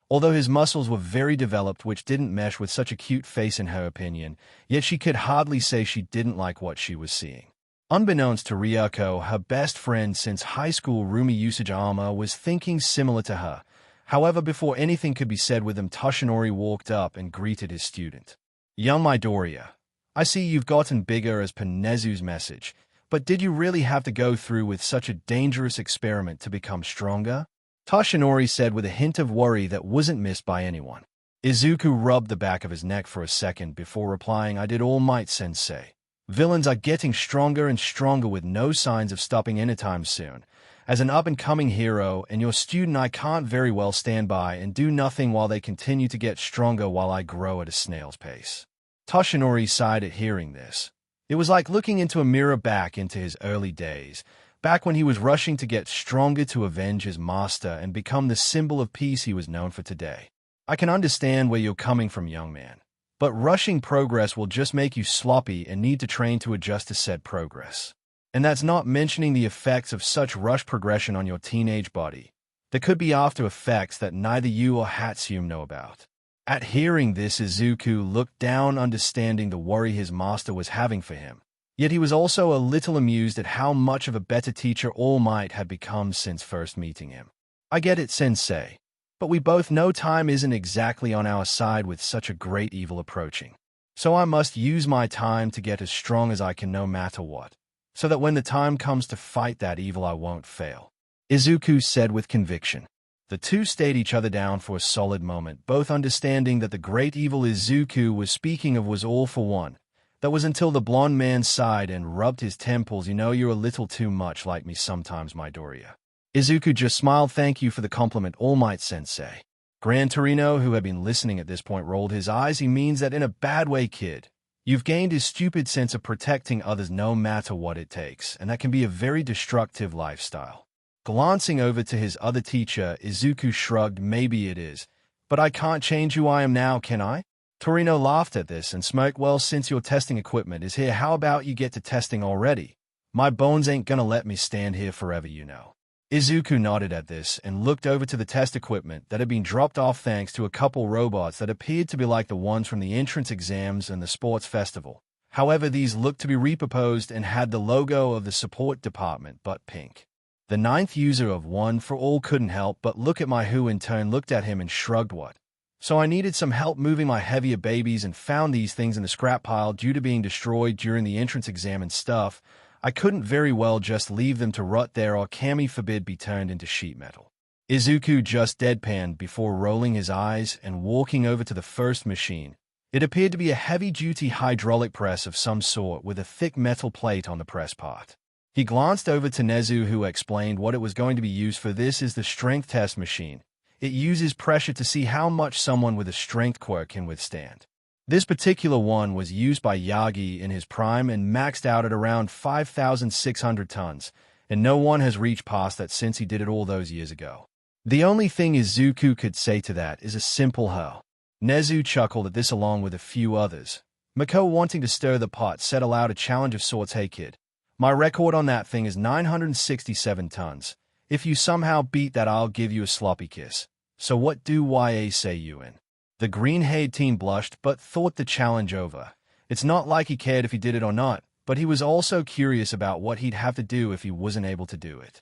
Although his muscles were very developed, which didn't mesh with such a cute face in her opinion, yet she could hardly say she didn't like what she was seeing. Unbeknownst to Ryako, her best friend since high school, Rumi Usajima, was thinking similar to her. However, before anything could be said with him, Toshinori walked up and greeted his student. "Young Midoriya, I see you've gotten bigger as per Nezu's message, but did you really have to go through with such a dangerous experiment to become stronger?" Toshinori said with a hint of worry that wasn't missed by anyone. Izuku rubbed the back of his neck for a second before replying, "I did All Might, sensei. Villains are getting stronger and stronger with no signs of stopping anytime soon. As an up-and-coming hero and your student, I can't very well stand by and do nothing while they continue to get stronger while I grow at a snail's pace." Toshinori sighed at hearing this. It was like looking into a mirror back into his early days, back when he was rushing to get stronger to avenge his master and become the symbol of peace he was known for today. "I can understand where you're coming from, young man, but rushing progress will just make you sloppy and need to train to adjust to said progress. And that's not mentioning the effects of such rush progression on your teenage body. There could be after effects that neither you or Hatsume know about." At hearing this, Izuku looked down, understanding the worry his master was having for him. Yet he was also a little amused at how much of a better teacher All Might had become since first meeting him. "I get it, sensei. But we both know time isn't exactly on our side with such a great evil approaching. So I must use my time to get as strong as I can no matter what, so that when the time comes to fight that evil I won't fail," Izuku said with conviction. The two stayed each other down for a solid moment, both understanding that the great evil Izuku was speaking of was all for one. That was until the blonde man sighed and rubbed his temples. "You know, you're a little too much like me sometimes, Midoriya." Izuku just smiled. "Thank you for the compliment, All Might Sensei." Gran Torino, who had been listening at this point, rolled his eyes. "He means that in a bad way, kid. You've gained his stupid sense of protecting others no matter what it takes, and that can be a very destructive lifestyle." Glancing over to his other teacher, Izuku shrugged. "Maybe it is, but I can't change who I am now, can I?" Torino laughed at this and smirked. "Well, since your testing equipment is here, how about you get to testing already? My bones ain't gonna let me stand here forever, you know." Izuku nodded at this and looked over to the test equipment that had been dropped off thanks to a couple robots that appeared to be like the ones from the entrance exams and the sports festival. However, these looked to be repurposed and had the logo of the support department, but pink. The ninth user of One for All couldn't help but look at my who in turn looked at him and shrugged. "What? So I needed some help moving my heavier babies and found these things in the scrap pile due to being destroyed during the entrance exam and stuff. I couldn't very well just leave them to rot there or Kami forbid be turned into sheet metal." Izuku just deadpanned before rolling his eyes and walking over to the first machine. It appeared to be a heavy-duty hydraulic press of some sort with a thick metal plate on the press part. He glanced over to Nezu, who explained what it was going to be used for. "This is the strength test machine. It uses pressure to see how much someone with a strength quirk can withstand. This particular one was used by Yagi in his prime and maxed out at around 5,600 tons, and no one has reached past that since he did it all those years ago. The only thing Izuku could say to that is a simple hell." Nezu chuckled at this along with a few others. Mako, wanting to stir the pot, said aloud a challenge of sorts. "Hey kid, my record on that thing is 967 tons. If you somehow beat that, I'll give you a sloppy kiss. So what do YA say you in?" The green-haired teen blushed, but thought the challenge over. It's not like he cared if he did it or not, but he was also curious about what he'd have to do if he wasn't able to do it.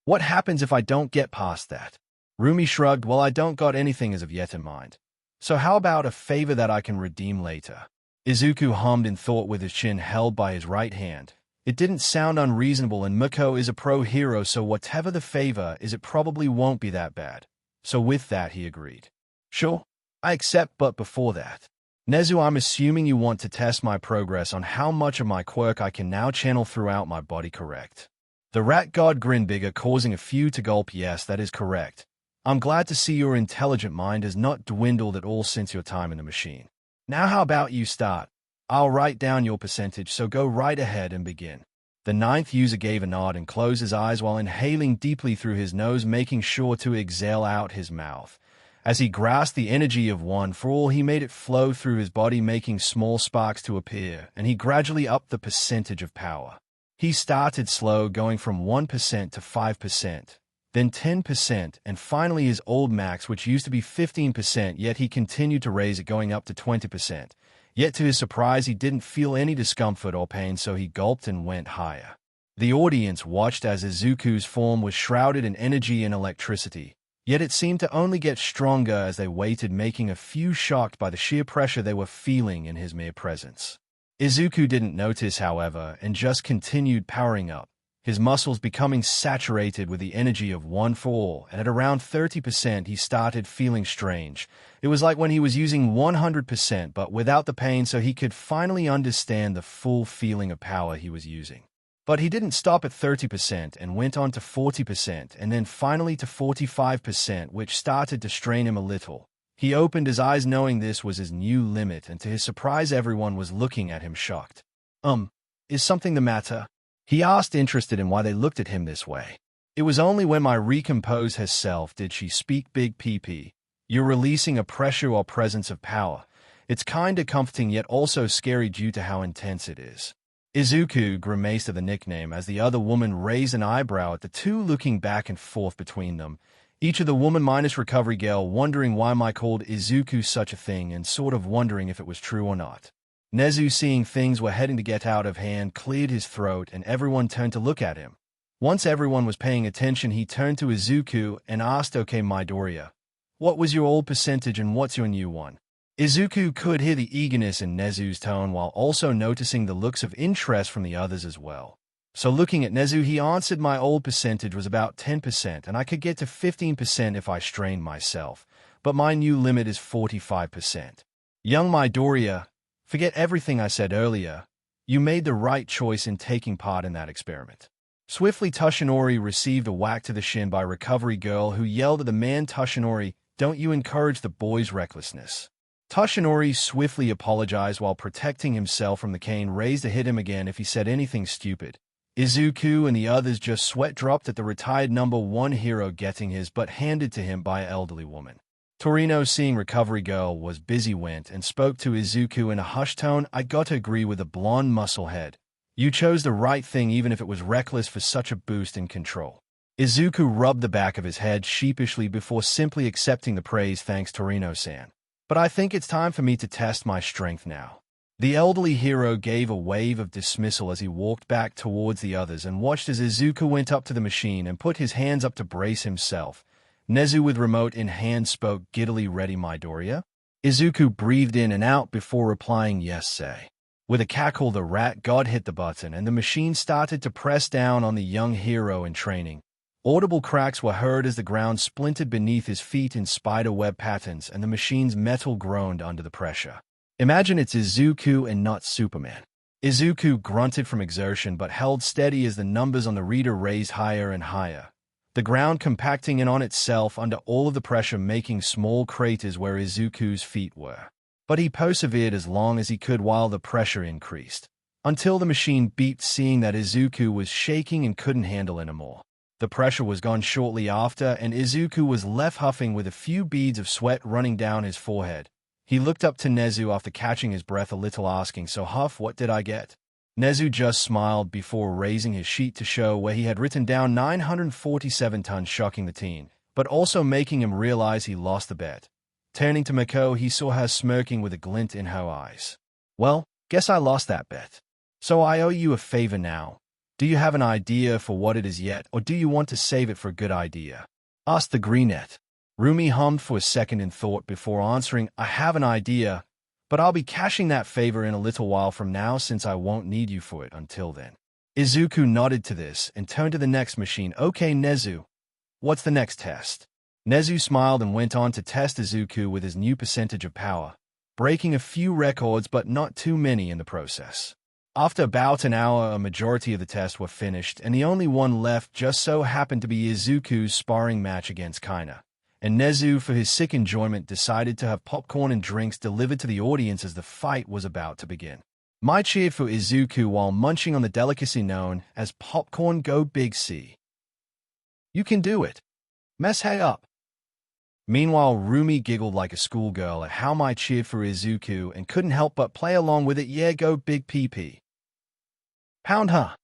"What happens if I don't get past that?" Rumi shrugged. "Well, I don't got anything as of yet in mind. So how about a favor that I can redeem later?" Izuku hummed in thought with his chin held by his right hand. It didn't sound unreasonable, and Mako is a pro hero, so whatever the favor is, it probably won't be that bad. So with that, he agreed. "Sure, I accept, but before that, Nezu, I'm assuming you want to test my progress on how much of my quirk I can now channel throughout my body, correct?" The rat god grinned bigger, causing a few to gulp. "Yes, that is correct. I'm glad to see your intelligent mind has not dwindled at all since your time in the machine. Now how about you start? I'll write down your percentage, so go right ahead and begin." The ninth user gave a nod and closed his eyes while inhaling deeply through his nose, making sure to exhale out his mouth. As he grasped the energy of One for All, he made it flow through his body, making small sparks to appear, and he gradually upped the percentage of power. He started slow, going from 1% to 5%, then 10%, and finally his old max, which used to be 15%, yet he continued to raise it, going up to 20%. Yet to his surprise, he didn't feel any discomfort or pain, so he gulped and went higher. The audience watched as Izuku's form was shrouded in energy and electricity, yet it seemed to only get stronger as they waited, making a few shocked by the sheer pressure they were feeling in his mere presence. Izuku didn't notice, however, and just continued powering up, his muscles becoming saturated with the energy of One for All, and at around 30% he started feeling strange. It was like when he was using 100% but without the pain, so he could finally understand the full feeling of power he was using. But he didn't stop at 30% and went on to 40% and then finally to 45%, which started to strain him a little. He opened his eyes knowing this was his new limit, and to his surprise everyone was looking at him shocked. Is something the matter?" he asked, interested in why they looked at him this way. It was only when my recompose herself did she speak. "Big PP, you're releasing a pressure or presence of power. It's kinda comforting yet also scary due to how intense it is." Izuku grimaced at the nickname as the other woman raised an eyebrow at the two, looking back and forth between them, each of the woman minus recovery girl wondering why Mike called Izuku such a thing and sort of wondering if it was true or not. Nezu, seeing things were heading to get out of hand, cleared his throat and everyone turned to look at him. Once everyone was paying attention, he turned to Izuku and asked, "Okay, Midoriya, What was your old percentage and what's your new one? Izuku could hear the eagerness in Nezu's tone while also noticing the looks of interest from the others as well. So looking at Nezu, he answered my old percentage was about 10% and I could get to 15% if I strained myself, but my new limit is 45%. Young Midoriya, forget everything I said earlier. You made the right choice in taking part in that experiment. Swiftly, Toshinori received a whack to the shin by Recovery Girl, who yelled at the man, Toshinori, don't you encourage the boy's recklessness. Toshinori swiftly apologized while protecting himself from the cane raised to hit him again if he said anything stupid. Izuku and the others just sweat dropped at the retired number 1 hero getting his butt handed to him by an elderly woman. Torino, seeing Recovery Girl was busy, went and spoke to Izuku in a hushed tone. I got to agree with the blonde musclehead. You chose the right thing even if it was reckless for such a boost in control. Izuku rubbed the back of his head sheepishly before simply accepting the praise. Thanks, Torino-san. But I think it's time for me to test my strength now. The elderly hero gave a wave of dismissal as he walked back towards the others and watched as Izuku went up to the machine and put his hands up to brace himself. Nezu, with remote in hand, spoke giddily, ready, Midoriya? Izuku breathed in and out before replying, yes, say. With a cackle, the rat god hit the button and the machine started to press down on the young hero in training. Audible cracks were heard as the ground splintered beneath his feet in spider-web patterns and the machine's metal groaned under the pressure. Imagine it's Izuku and not Superman. Izuku grunted from exertion but held steady as the numbers on the reader raised higher and higher, the ground compacting in on itself under all of the pressure, making small craters where Izuku's feet were. But he persevered as long as he could while the pressure increased, until the machine beeped, seeing that Izuku was shaking and couldn't handle anymore. The pressure was gone shortly after, and Izuku was left huffing with a few beads of sweat running down his forehead. He looked up to Nezu after catching his breath a little, asking, so Huff, what did I get? Nezu just smiled before raising his sheet to show where he had written down 947 tons, shocking the teen, but also making him realize he lost the bet. Turning to Mako, he saw her smirking with a glint in her eyes. Well, guess I lost that bet. So I owe you a favor now. Do you have an idea for what it is yet, or do you want to save it for a good idea? Asked the greenette. Rumi hummed for a second in thought before answering, I have an idea, but I'll be cashing that favor in a little while from now since I won't need you for it until then. Izuku nodded to this and turned to the next machine. Okay, Nezu, what's the next test? Nezu smiled and went on to test Izuku with his new percentage of power, breaking a few records but not too many in the process. After about an hour, a majority of the tests were finished, and the only one left just so happened to be Izuku's sparring match against Kaina. And Nezu, for his sick enjoyment, decided to have popcorn and drinks delivered to the audience as the fight was about to begin. Mai cheered for Izuku while munching on the delicacy known as popcorn. Go Big C. You can do it. Mess hay up. Meanwhile, Rumi giggled like a schoolgirl at how Mai cheered for Izuku and couldn't help but play along with it. Yeah, go Big PP. Pound, huh?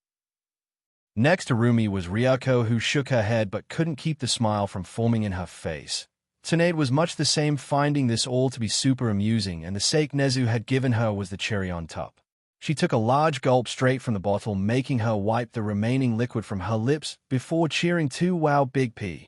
Next to Rumi was Ryako, who shook her head but couldn't keep the smile from forming in her face. Tsunade was much the same, finding this all to be super amusing, and the sake Nezu had given her was the cherry on top. She took a large gulp straight from the bottle, making her wipe the remaining liquid from her lips before cheering too. Wow, Big P.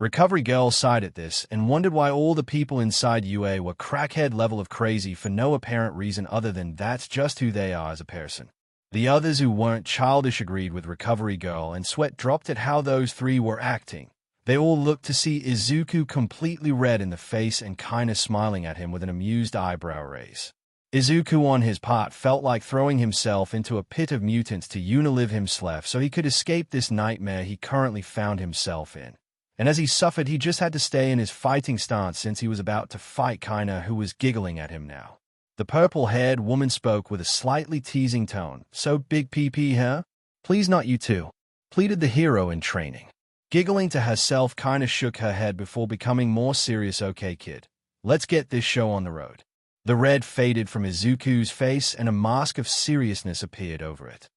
Recovery Girl sighed at this and wondered why all the people inside UA were crackhead level of crazy for no apparent reason other than that's just who they are as a person. The others who weren't childish agreed with Recovery Girl and sweat dropped at how those three were acting. They all looked to see Izuku completely red in the face and kinda smiling at him with an amused eyebrow raise. Izuku on his part felt like throwing himself into a pit of mutants to unilive himself so he could escape this nightmare he currently found himself in. And as he suffered, he just had to stay in his fighting stance since he was about to fight Kaina, who was giggling at him now. The purple-haired woman spoke with a slightly teasing tone. So Big PP, huh? Please not you too, pleaded the hero in training. Giggling to herself, Kaina shook her head before becoming more serious. Okay, kid. Let's get this show on the road. The red faded from Izuku's face and a mask of seriousness appeared over it.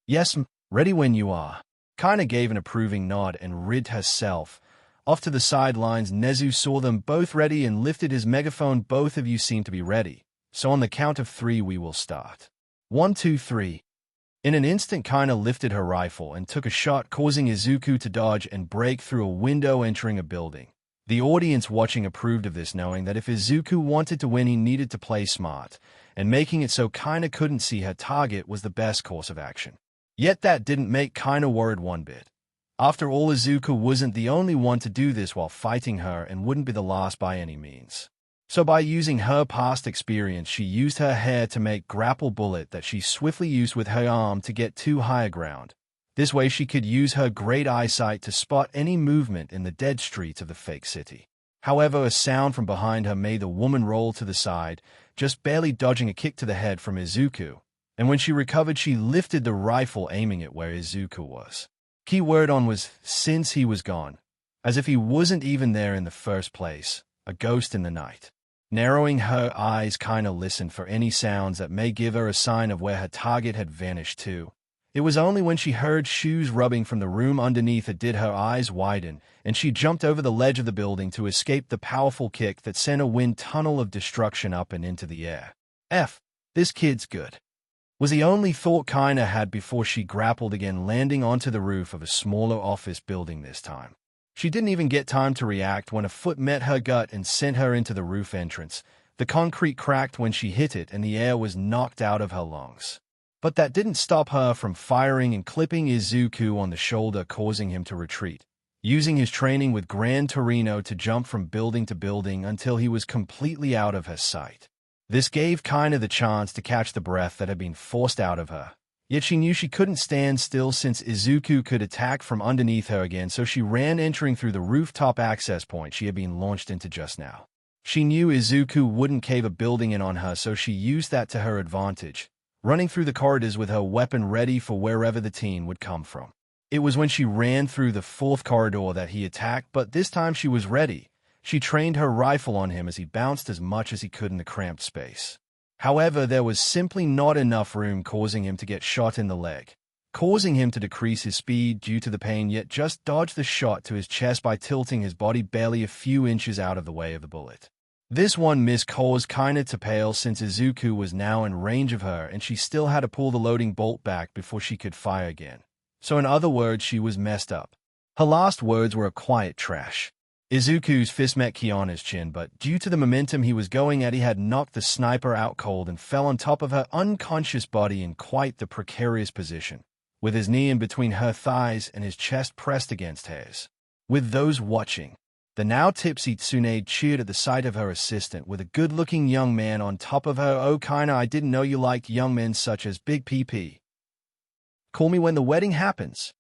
Yes, ready when you are. Kaina gave an approving nod and rid herself. Off to the sidelines, Nezu saw them both ready and lifted his megaphone. Both of you seem to be ready, so on the count of 3 we will start. 1, 2, 3. In an instant, Kaina lifted her rifle and took a shot, causing Izuku to dodge and break through a window entering a building. The audience watching approved of this, knowing that if Izuku wanted to win, he needed to play smart, and making it so Kaina couldn't see her target was the best course of action. Yet that didn't make Kaina worried one bit. After all, Izuku wasn't the only one to do this while fighting her and wouldn't be the last by any means. So by using her past experience, she used her hair to make grapple bullet that she swiftly used with her arm to get to higher ground. This way she could use her great eyesight to spot any movement in the dead streets of the fake city. However, a sound from behind her made the woman roll to the side, just barely dodging a kick to the head from Izuku. And when she recovered, she lifted the rifle, aiming it where Izuku was. Key word on was since he was gone, as if he wasn't even there in the first place, a ghost in the night. Narrowing her eyes, Kaina listened for any sounds that may give her a sign of where her target had vanished to. It was only when she heard shoes rubbing from the room underneath that did her eyes widen, and she jumped over the ledge of the building to escape the powerful kick that sent a wind tunnel of destruction up and into the air. This kid's good, was the only thought Kaina had before she grappled again, landing onto the roof of a smaller office building this time. She didn't even get time to react when a foot met her gut and sent her into the roof entrance. The concrete cracked when she hit it and the air was knocked out of her lungs. But that didn't stop her from firing and clipping Izuku on the shoulder, causing him to retreat, using his training with Gran Torino to jump from building to building until he was completely out of her sight. This gave Kaina the chance to catch the breath that had been forced out of her. Yet she knew she couldn't stand still since Izuku could attack from underneath her again, so she ran, entering through the rooftop access point she had been launched into just now. She knew Izuku wouldn't cave a building in on her, so she used that to her advantage, running through the corridors with her weapon ready for wherever the teen would come from. It was when she ran through the fourth corridor that he attacked, but this time she was ready. She trained her rifle on him as he bounced as much as he could in the cramped space. However, there was simply not enough room, causing him to get shot in the leg, causing him to decrease his speed due to the pain, yet just dodged the shot to his chest by tilting his body barely a few inches out of the way of the bullet. This one miss caused Kaina to pale, since Izuku was now in range of her and she still had to pull the loading bolt back before she could fire again. So in other words, she was messed up. Her last words were a quiet trash. Izuku's fist met Kiana's chin, but due to the momentum he was going at, he had knocked the sniper out cold and fell on top of her unconscious body in quite the precarious position, with his knee in between her thighs and his chest pressed against hers. With those watching, the now tipsy Tsunade cheered at the sight of her assistant with a good-looking young man on top of her. "Oh, Kaina, I didn't know you liked young men such as Big PP. Call me when the wedding happens."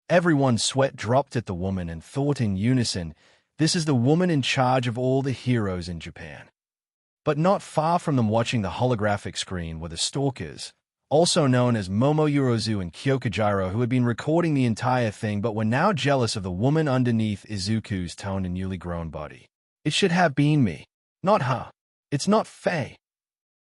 Everyone's sweat dropped at the woman and thought in unison, this is the woman in charge of all the heroes in Japan. But not far from them, watching the holographic screen, were the stalkers, also known as Momo Yorozu and Kyokujiro, who had been recording the entire thing but were now jealous of the woman underneath Izuku's toned and newly grown body. "It should have been me, not her. It's not fair,"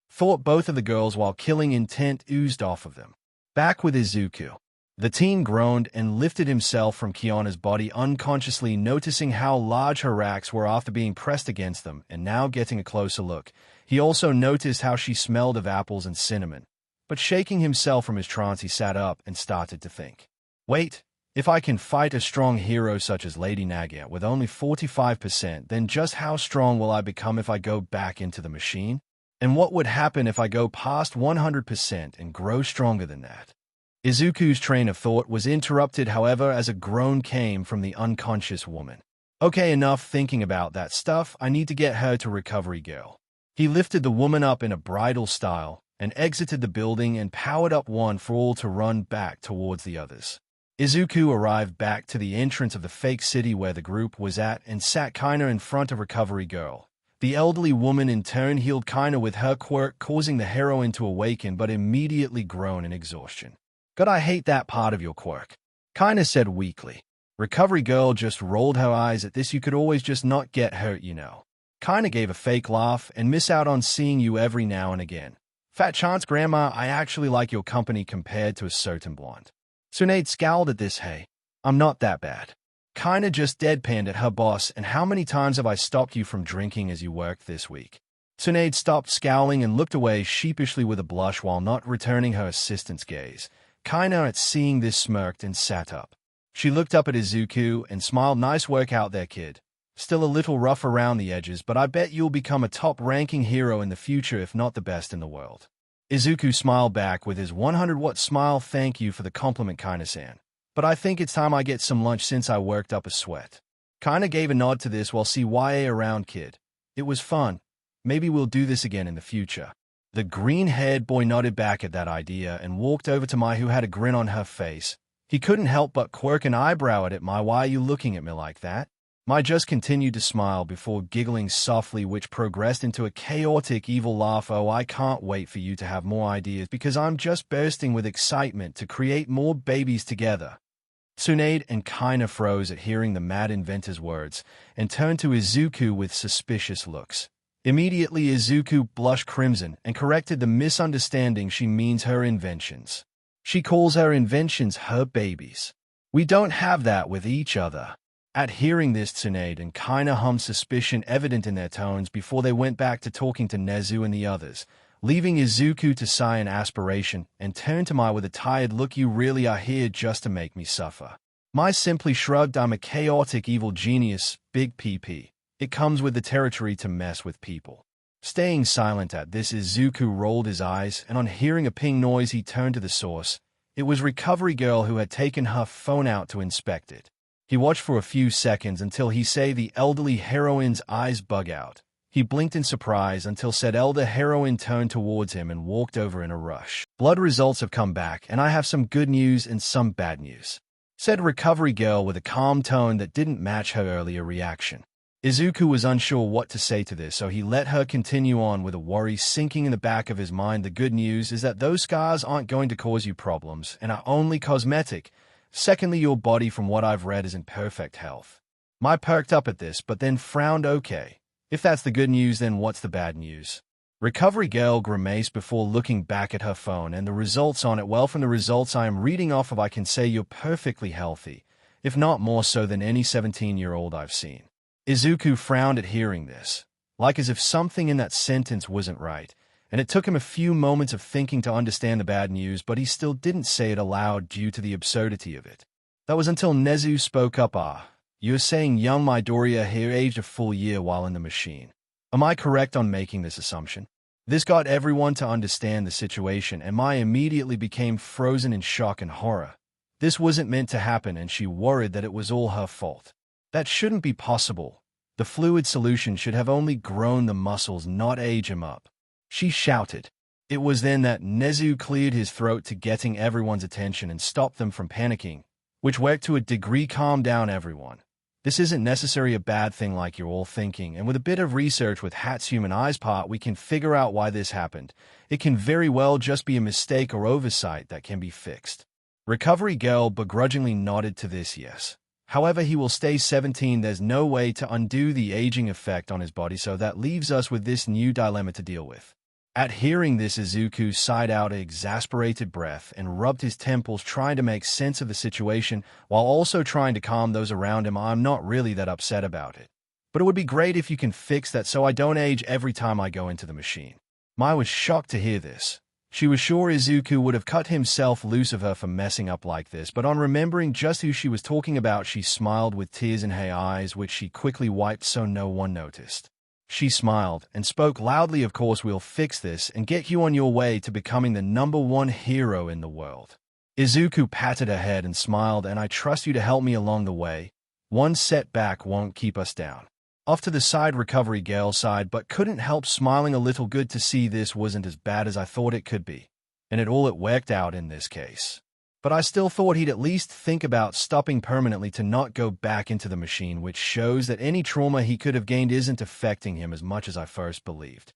thought both of the girls while killing intent oozed off of them. Back with Izuku, the teen groaned and lifted himself from Kiana's body, unconsciously noticing how large her racks were after being pressed against them, and now getting a closer look. He also noticed how she smelled of apples and cinnamon. But shaking himself from his trance, he sat up and started to think. Wait, if I can fight a strong hero such as Lady Nagant with only 45%, then just how strong will I become if I go back into the machine? And what would happen if I go past 100% and grow stronger than that? Izuku's train of thought was interrupted, however, as a groan came from the unconscious woman. "Okay, enough thinking about that stuff. I need to get her to Recovery Girl." He lifted the woman up in a bridal style and exited the building and powered up one for all to run back towards the others. Izuku arrived back to the entrance of the fake city where the group was at and sat Kaina in front of Recovery Girl. The elderly woman in turn healed Kaina with her quirk, causing the heroine to awaken but immediately groan in exhaustion. "God, I hate that part of your quirk," Kaina said weakly. Recovery Girl just rolled her eyes at this. "You could always just not get hurt, you know." Kaina gave a fake laugh. "And miss out on seeing you every now and again. Fat chance, Grandma, I actually like your company compared to a certain blonde." Tsunade scowled at this. "Hey, I'm not that bad." Kaina just deadpanned at her boss. "And how many times have I stopped you from drinking as you worked this week?" Tsunade stopped scowling and looked away sheepishly with a blush while not returning her assistant's gaze. Kaina at seeing this smirked and sat up. She looked up at Izuku and smiled. Nice work out there, kid. Still a little rough around the edges, but I bet you'll become a top-ranking hero in the future if not the best in the world. Izuku smiled back with his 100-watt smile. Thank you for the compliment, Kaina-san. But I think it's time I get some lunch since I worked up a sweat. Kaina gave a nod to this while CYA around, kid. It was fun. Maybe we'll do this again in the future. The green-haired boy nodded back at that idea and walked over to Mai, who had a grin on her face. He couldn't help but quirk an eyebrow at it. Mai, why are you looking at me like that? Mai just continued to smile before giggling softly, which progressed into a chaotic evil laugh. Oh, I can't wait for you to have more ideas because I'm just bursting with excitement to create more babies together. Tsunade and Kaina froze at hearing the mad inventor's words and turned to Izuku with suspicious looks. Immediately, Izuku blushed crimson and corrected the misunderstanding. She means her inventions. She calls her inventions her babies. We don't have that with each other. At hearing this, Tsunade and Kaina hummed, suspicion evident in their tones before they went back to talking to Nezu and the others, leaving Izuku to sigh in aspiration and turned to Mai with a tired look. You really are here just to make me suffer. Mai simply shrugged. I'm a chaotic evil genius, big PP. It comes with the territory to mess with people. Staying silent at this, Izuku rolled his eyes, and on hearing a ping noise he turned to the source. It was Recovery Girl, who had taken her phone out to inspect it. He watched for a few seconds until he saw the elderly heroine's eyes bug out. He blinked in surprise until said elder heroine turned towards him and walked over in a rush. Blood results have come back, and I have some good news and some bad news, said Recovery Girl with a calm tone that didn't match her earlier reaction. Izuku was unsure what to say to this, so he let her continue on with a worry sinking in the back of his mind. The good news is that those scars aren't going to cause you problems and are only cosmetic. Secondly, your body, from what I've read, is in perfect health. Mai perked up at this, but then frowned. Okay, if that's the good news, then what's the bad news? Recovery Girl grimaced before looking back at her phone and the results on it. Well, from the results I am reading off of, I can say you're perfectly healthy, if not more so than any 17-year-old I've seen. Izuku frowned at hearing this, like as if something in that sentence wasn't right, and it took him a few moments of thinking to understand the bad news, but he still didn't say it aloud due to the absurdity of it. That was until Nezu spoke up. You're saying young Midoriya here aged a full year while in the machine. Am I correct on making this assumption? This got everyone to understand the situation, and Mai immediately became frozen in shock and horror. This wasn't meant to happen, and she worried that it was all her fault. That shouldn't be possible. The fluid solution should have only grown the muscles, not age him up. She shouted. It was then that Nezu cleared his throat to getting everyone's attention and stopped them from panicking, which worked to a degree. Calm down, everyone. This isn't necessarily a bad thing like you're all thinking, and with a bit of research with Hatsume and I's part, we can figure out why this happened. It can very well just be a mistake or oversight that can be fixed. Recovery Girl begrudgingly nodded to this. Yes. However, he will stay 17. There's no way to undo the aging effect on his body, so that leaves us with this new dilemma to deal with. At hearing this, Izuku sighed out an exasperated breath and rubbed his temples, trying to make sense of the situation while also trying to calm those around him. I'm not really that upset about it, but it would be great if you can fix that so I don't age every time I go into the machine. Mai was shocked to hear this. She was sure Izuku would have cut himself loose of her for messing up like this, but on remembering just who she was talking about, she smiled with tears in her eyes, which she quickly wiped so no one noticed. She smiled and spoke loudly. Of course, we'll fix this and get you on your way to becoming the #1 hero in the world. Izuku patted her head and smiled, and I trust you to help me along the way. One setback won't keep us down. Off to the side, Recovery Girl sighed, but couldn't help smiling a little. Good to see this wasn't as bad as I thought it could be, and it worked out in this case. But I still thought he'd at least think about stopping permanently to not go back into the machine, which shows that any trauma he could have gained isn't affecting him as much as I first believed.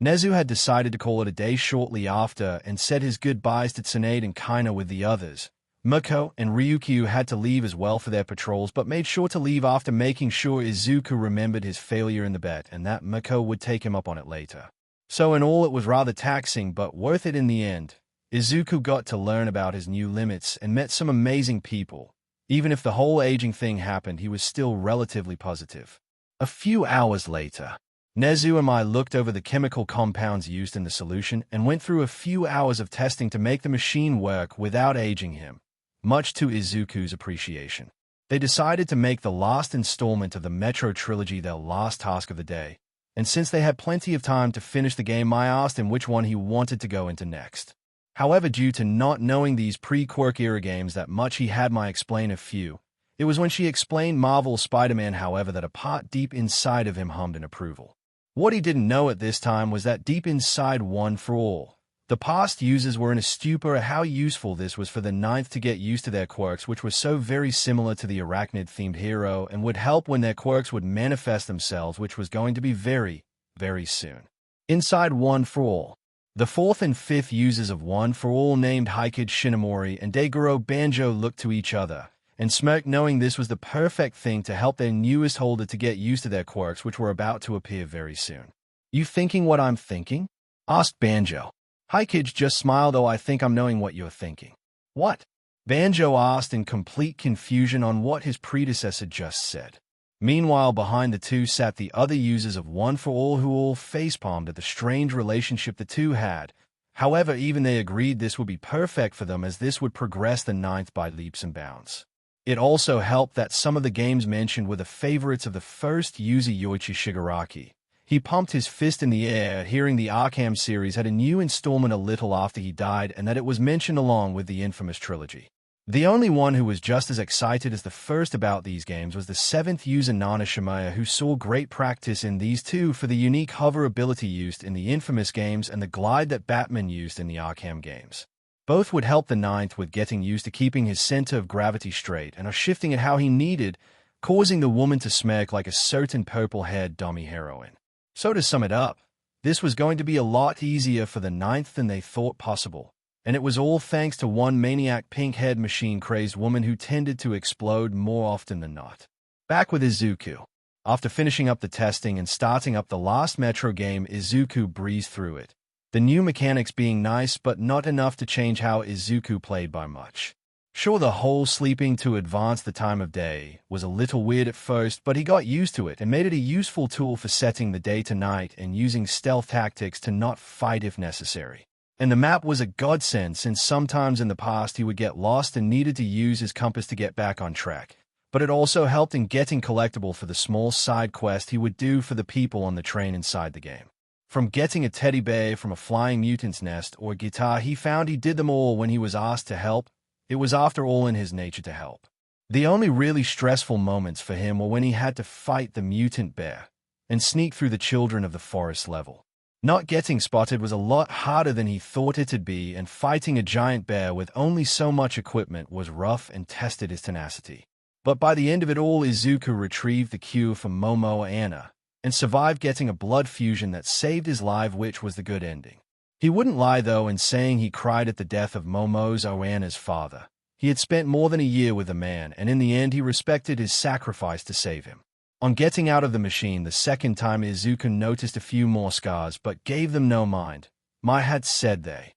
Nezu had decided to call it a day shortly after and said his goodbyes to Tsunade and Kaina with the others. Miko and Ryukyu had to leave as well for their patrols, but made sure to leave after making sure Izuku remembered his failure in the bet and that Miko would take him up on it later. So in all, it was rather taxing, but worth it in the end. Izuku got to learn about his new limits and met some amazing people. Even if the whole aging thing happened, he was still relatively positive. A few hours later, Nezu and I looked over the chemical compounds used in the solution and went through a few hours of testing to make the machine work without aging him, much to Izuku's appreciation. They decided to make the last installment of the Metro trilogy their last task of the day, and since they had plenty of time to finish the game, I asked him which one he wanted to go into next. However, due to not knowing these pre-Quirk era games that much, he had me explain a few. It was when she explained Marvel's Spider-Man, however, that a part deep inside of him hummed in approval. What he didn't know at this time was that deep inside One for All, the past users were in a stupor at how useful this was for the Ninth to get used to their quirks, which were so very similar to the arachnid-themed hero and would help when their quirks would manifest themselves, which was going to be very, very soon. Inside One for All, the fourth and fifth users of One for All named Hikage Shinomori and Daigoro Banjo looked to each other and smirked, knowing this was the perfect thing to help their newest holder to get used to their quirks, which were about to appear very soon. "You thinking what I'm thinking?" asked Banjo. Hikage just smiled. "Oh, I think I'm knowing what you're thinking." "What?" Banjo asked in complete confusion on what his predecessor just said. Meanwhile, behind the two sat the other users of One for All, who all facepalmed at the strange relationship the two had. However, even they agreed this would be perfect for them, as this would progress the Ninth by leaps and bounds. It also helped that some of the games mentioned were the favorites of the first user, Yoichi Shigaraki. He pumped his fist in the air at hearing the Arkham series had a new installment a little after he died, and that it was mentioned along with the infamous trilogy. The only one who was just as excited as the first about these games was the seventh user, Nana Shimaya, who saw great practice in these two for the unique hover ability used in the infamous games and the glide that Batman used in the Arkham games. Both would help the Ninth with getting used to keeping his center of gravity straight and are shifting it how he needed, causing the woman to smirk like a certain purple-haired dummy heroine. So to sum it up, this was going to be a lot easier for the Ninth than they thought possible, and it was all thanks to one maniac pink-haired machine-crazed woman who tended to explode more often than not. Back with Izuku. After finishing up the testing and starting up the last Metro game, Izuku breezed through it, the new mechanics being nice but not enough to change how Izuku played by much. Sure, the whole sleeping to advance the time of day was a little weird at first, but he got used to it and made it a useful tool for setting the day to night and using stealth tactics to not fight if necessary. And the map was a godsend, since sometimes in the past he would get lost and needed to use his compass to get back on track. But it also helped in getting collectible for the small side quest he would do for the people on the train inside the game. From getting a teddy bear from a flying mutant's nest or a guitar, he found he did them all when he was asked to help. It was after all in his nature to help. The only really stressful moments for him were when he had to fight the mutant bear and sneak through the children of the forest level. Not getting spotted was a lot harder than he thought it'd be, and fighting a giant bear with only so much equipment was rough and tested his tenacity. But by the end of it all, Izuku retrieved the cure for Momo Anna and survived getting a blood fusion that saved his life, which was the good ending. He wouldn't lie, though, in saying he cried at the death of Momo's Anna's father. He had spent more than a year with the man, and in the end he respected his sacrifice to save him. On getting out of the machine the second time, Izuku noticed a few more scars, but gave them no mind. Mai had said they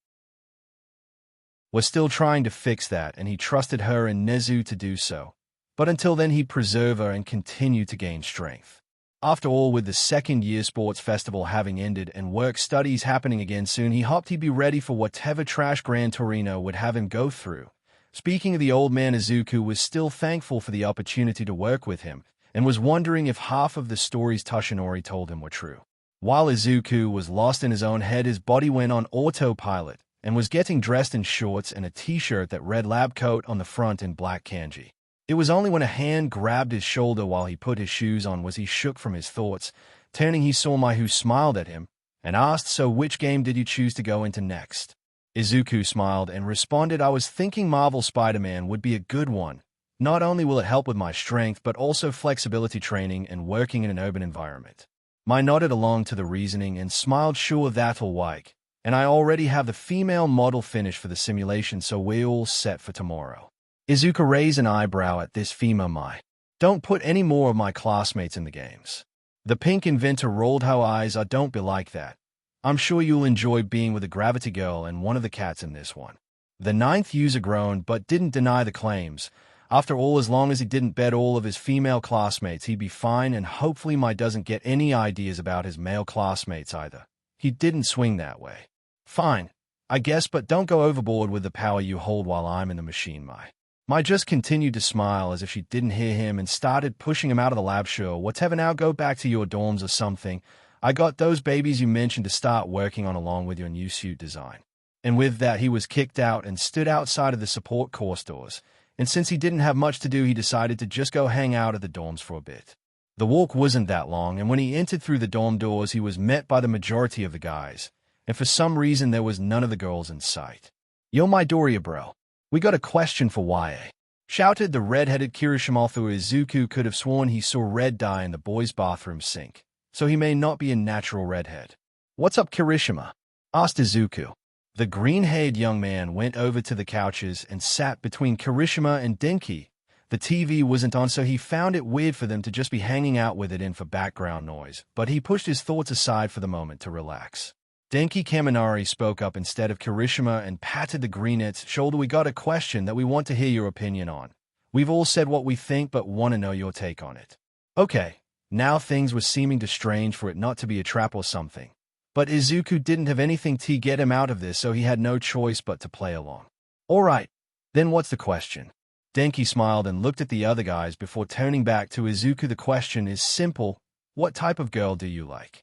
were still trying to fix that, and he trusted her and Nezu to do so. But until then, he'd preserve her and continue to gain strength. After all, with the second-year sports festival having ended and work studies happening again soon, he hoped he'd be ready for whatever trash Gran Torino would have him go through. Speaking of the old man, Izuku was still thankful for the opportunity to work with him, and was wondering if half of the stories Toshinori told him were true. While Izuku was lost in his own head, his body went on autopilot, and was getting dressed in shorts and a t-shirt that read lab coat on the front in black kanji. It was only when a hand grabbed his shoulder while he put his shoes on was he shook from his thoughts. Turning, he saw Mai, who smiled at him and asked, "So which game did you choose to go into next?" Izuku smiled and responded, "I was thinking Marvel Spider-Man would be a good one. Not only will it help with my strength, but also flexibility training and working in an urban environment." Mai nodded along to the reasoning and smiled, "Sure, that'll work. And I already have the female model finished for the simulation, so we're all set for tomorrow." Izuku raised an eyebrow at this female Mai. "Don't put any more of my classmates in the games." The pink inventor rolled her eyes. Don't be like that. I'm sure you'll enjoy being with a Gravity Girl and one of the cats in this one." The ninth user groaned but didn't deny the claims. After all, as long as he didn't bet all of his female classmates, he'd be fine, and hopefully Mai doesn't get any ideas about his male classmates either. He didn't swing that way. Fine, I guess, but don't go overboard with the power you hold while I'm in the machine, Mai. Mai just continued to smile as if she didn't hear him and started pushing him out of the lab. Sure, whatever, now go back to your dorms or something. I got those babies you mentioned to start working on along with your new suit design. And with that, he was kicked out and stood outside of the support course doors. And since he didn't have much to do, he decided to just go hang out at the dorms for a bit. The walk wasn't that long, and when he entered through the dorm doors, he was met by the majority of the guys. And for some reason, there was none of the girls in sight. Yo, Midoriya, bro. We got a question for YA. Shouted the red-headed Kirishima, although Izuku could have sworn he saw red dye in the boys' bathroom sink, so he may not be a natural redhead. What's up, Kirishima? Asked Izuku. The green-haired young man went over to the couches and sat between Kirishima and Denki. The TV wasn't on, so he found it weird for them to just be hanging out with it in for background noise, but he pushed his thoughts aside for the moment to relax. Denki Kaminari spoke up instead of Kirishima and patted the greenette's shoulder. We got a question that we want to hear your opinion on. We've all said what we think, but want to know your take on it. Okay, now things were seeming too strange for it not to be a trap or something. But Izuku didn't have anything to get him out of this, so he had no choice but to play along. Alright, then what's the question? Denki smiled and looked at the other guys before turning back to Izuku. The question is simple. What type of girl do you like?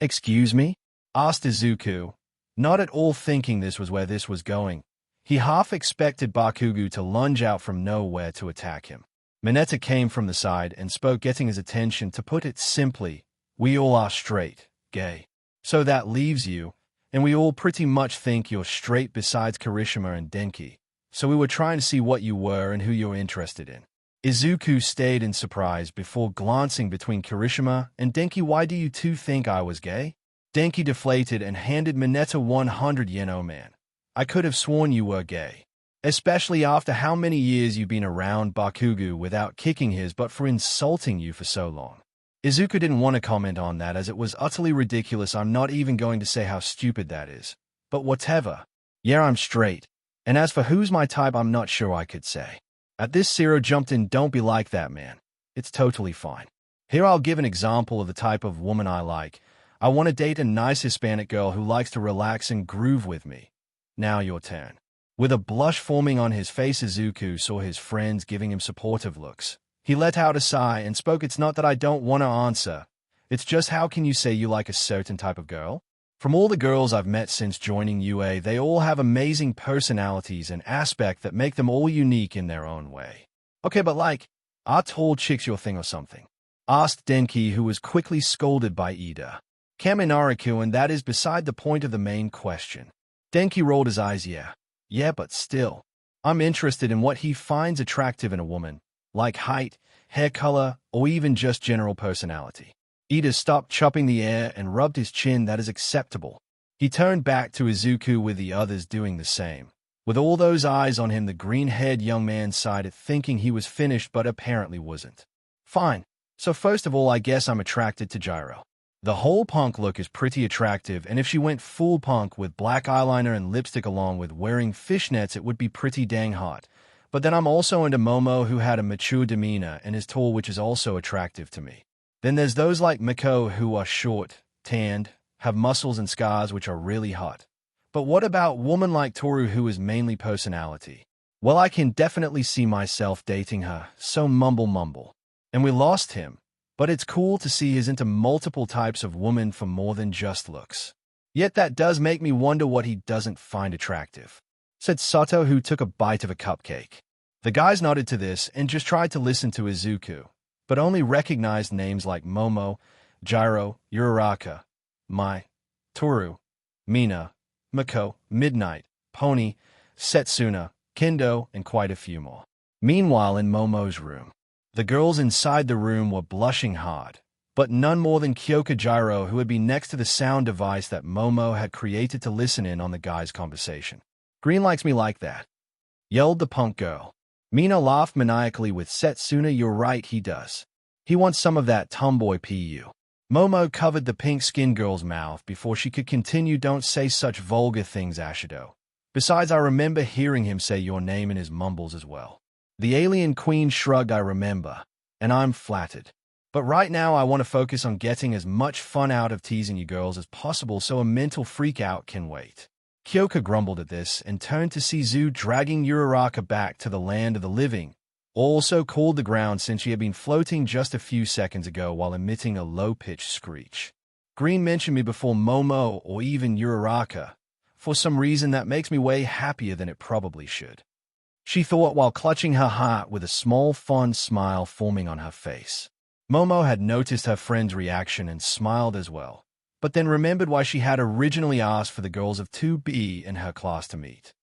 Excuse me? Asked Izuku, not at all thinking this was where this was going. He half expected Bakugo to lunge out from nowhere to attack him. Mineta came from the side and spoke, getting his attention. To put it simply, we all are straight, gay. So that leaves you, and we all pretty much think you're straight besides Kirishima and Denki. So we were trying to see what you were and who you're interested in. Izuku stayed in surprise before glancing between Kirishima and Denki. Why do you two think I was gay? Denki deflated and handed Mineta 100 yen. Oh man, I could have sworn you were gay. Especially after how many years you've been around Bakugo without kicking his butt for insulting you for so long. Izuku didn't want to comment on that as it was utterly ridiculous. I'm not even going to say how stupid that is. But whatever. Yeah, I'm straight. And as for who's my type, I'm not sure I could say. At this, Zero jumped in. Don't be like that, man. It's totally fine. Here, I'll give an example of the type of woman I like. I want to date a nice Hispanic girl who likes to relax and groove with me. Now your turn. With a blush forming on his face, Izuku saw his friends giving him supportive looks. He let out a sigh and spoke. It's not that I don't want to answer. It's just, how can you say you like a certain type of girl? From all the girls I've met since joining UA, they all have amazing personalities and aspect that make them all unique in their own way. Okay, but like, are tall chicks your thing or something? Asked Denki, who was quickly scolded by Ida. Kaminari-ku, and that is beside the point of the main question. Denki rolled his eyes. Yeah, but still. I'm interested in what he finds attractive in a woman, like height, hair color, or even just general personality. Ida stopped chopping the air and rubbed his chin. That is acceptable. He turned back to Izuku with the others doing the same. With all those eyes on him, the green-haired young man sighed, thinking he was finished, but apparently wasn't. Fine. So first of all, I guess I'm attracted to Gyro. The whole punk look is pretty attractive, and if she went full punk with black eyeliner and lipstick along with wearing fishnets, it would be pretty dang hot. But then I'm also into Momo, who had a mature demeanor and is tall, which is also attractive to me. Then there's those like Miko who are short, tanned, have muscles and scars, which are really hot. But what about woman like Toru, who is mainly personality? Well, I can definitely see myself dating her, so mumble. And we lost him. But it's cool to see he's into multiple types of women for more than just looks. Yet that does make me wonder what he doesn't find attractive, said Sato, who took a bite of a cupcake. The guys nodded to this and just tried to listen to Izuku, but only recognized names like Momo, Gyro, Uraraka, Mai, Toru, Mina, Miko, Midnight, Pony, Setsuna, Kendo, and quite a few more. Meanwhile, in Momo's room, the girls inside the room were blushing hard, but none more than Kyoka Gyro, who had been next to the sound device that Momo had created to listen in on the guys' conversation. Green likes me like that, yelled the punk girl. Mina laughed maniacally with Setsuna. You're right, he does. He wants some of that tomboy pu. Momo covered the pink-skinned girl's mouth before she could continue. Don't say such vulgar things, Ashido. Besides, I remember hearing him say your name in his mumbles as well. The alien queen shrugged. I remember, and I'm flattered. But right now I want to focus on getting as much fun out of teasing you girls as possible, so a mental freakout can wait. Kyoka grumbled at this and turned to see Zu dragging Uraraka back to the land of the living, also called the ground, since she had been floating just a few seconds ago while emitting a low-pitched screech. Green mentioned me before Momo or even Uraraka. For some reason that makes me way happier than it probably should, she thought while clutching her heart with a small fond smile forming on her face. Momo had noticed her friend's reaction and smiled as well, but then remembered why she had originally asked for the girls of 2B in her class to meet.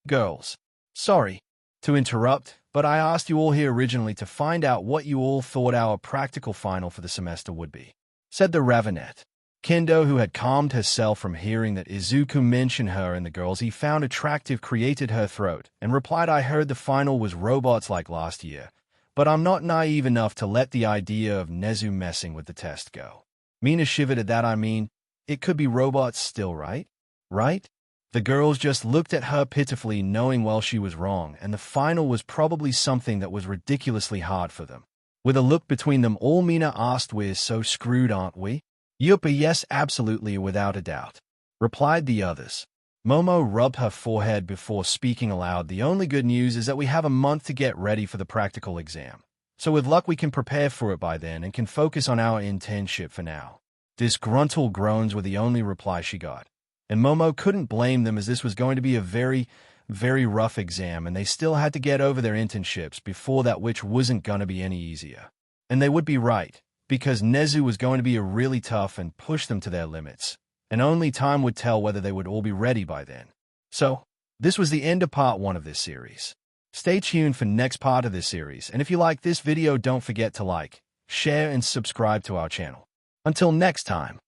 Girls. Sorry to interrupt, but I asked you all here originally to find out what you all thought our practical final for the semester would be, said the Ravenet. Kendo, who had calmed herself from hearing that Izuku mentioned her and the girls he found attractive, created her throat and replied, I heard the final was robots like last year, but I'm not naive enough to let the idea of Nezu messing with the test go. Mina shivered at that. I mean, it could be robots still, right? Right? The girls just looked at her pitifully, knowing well she was wrong, and the final was probably something that was ridiculously hard for them. With a look between them all, Mina asked, we're so screwed, aren't we? Yupa, yes, absolutely, without a doubt, replied the others. Momo rubbed her forehead before speaking aloud. The only good news is that we have a month to get ready for the practical exam, so with luck we can prepare for it by then and can focus on our internship for now. Disgruntled groans were the only reply she got, and Momo couldn't blame them, as this was going to be a very, very rough exam and they still had to get over their internships before that, which wasn't going to be any easier. And they would be right, because Nezu was going to be really tough and push them to their limits, and only time would tell whether they would all be ready by then. So, this was the end of part 1 of this series. Stay tuned for next part of this series, and if you like this video, don't forget to like, share, and subscribe to our channel. Until next time.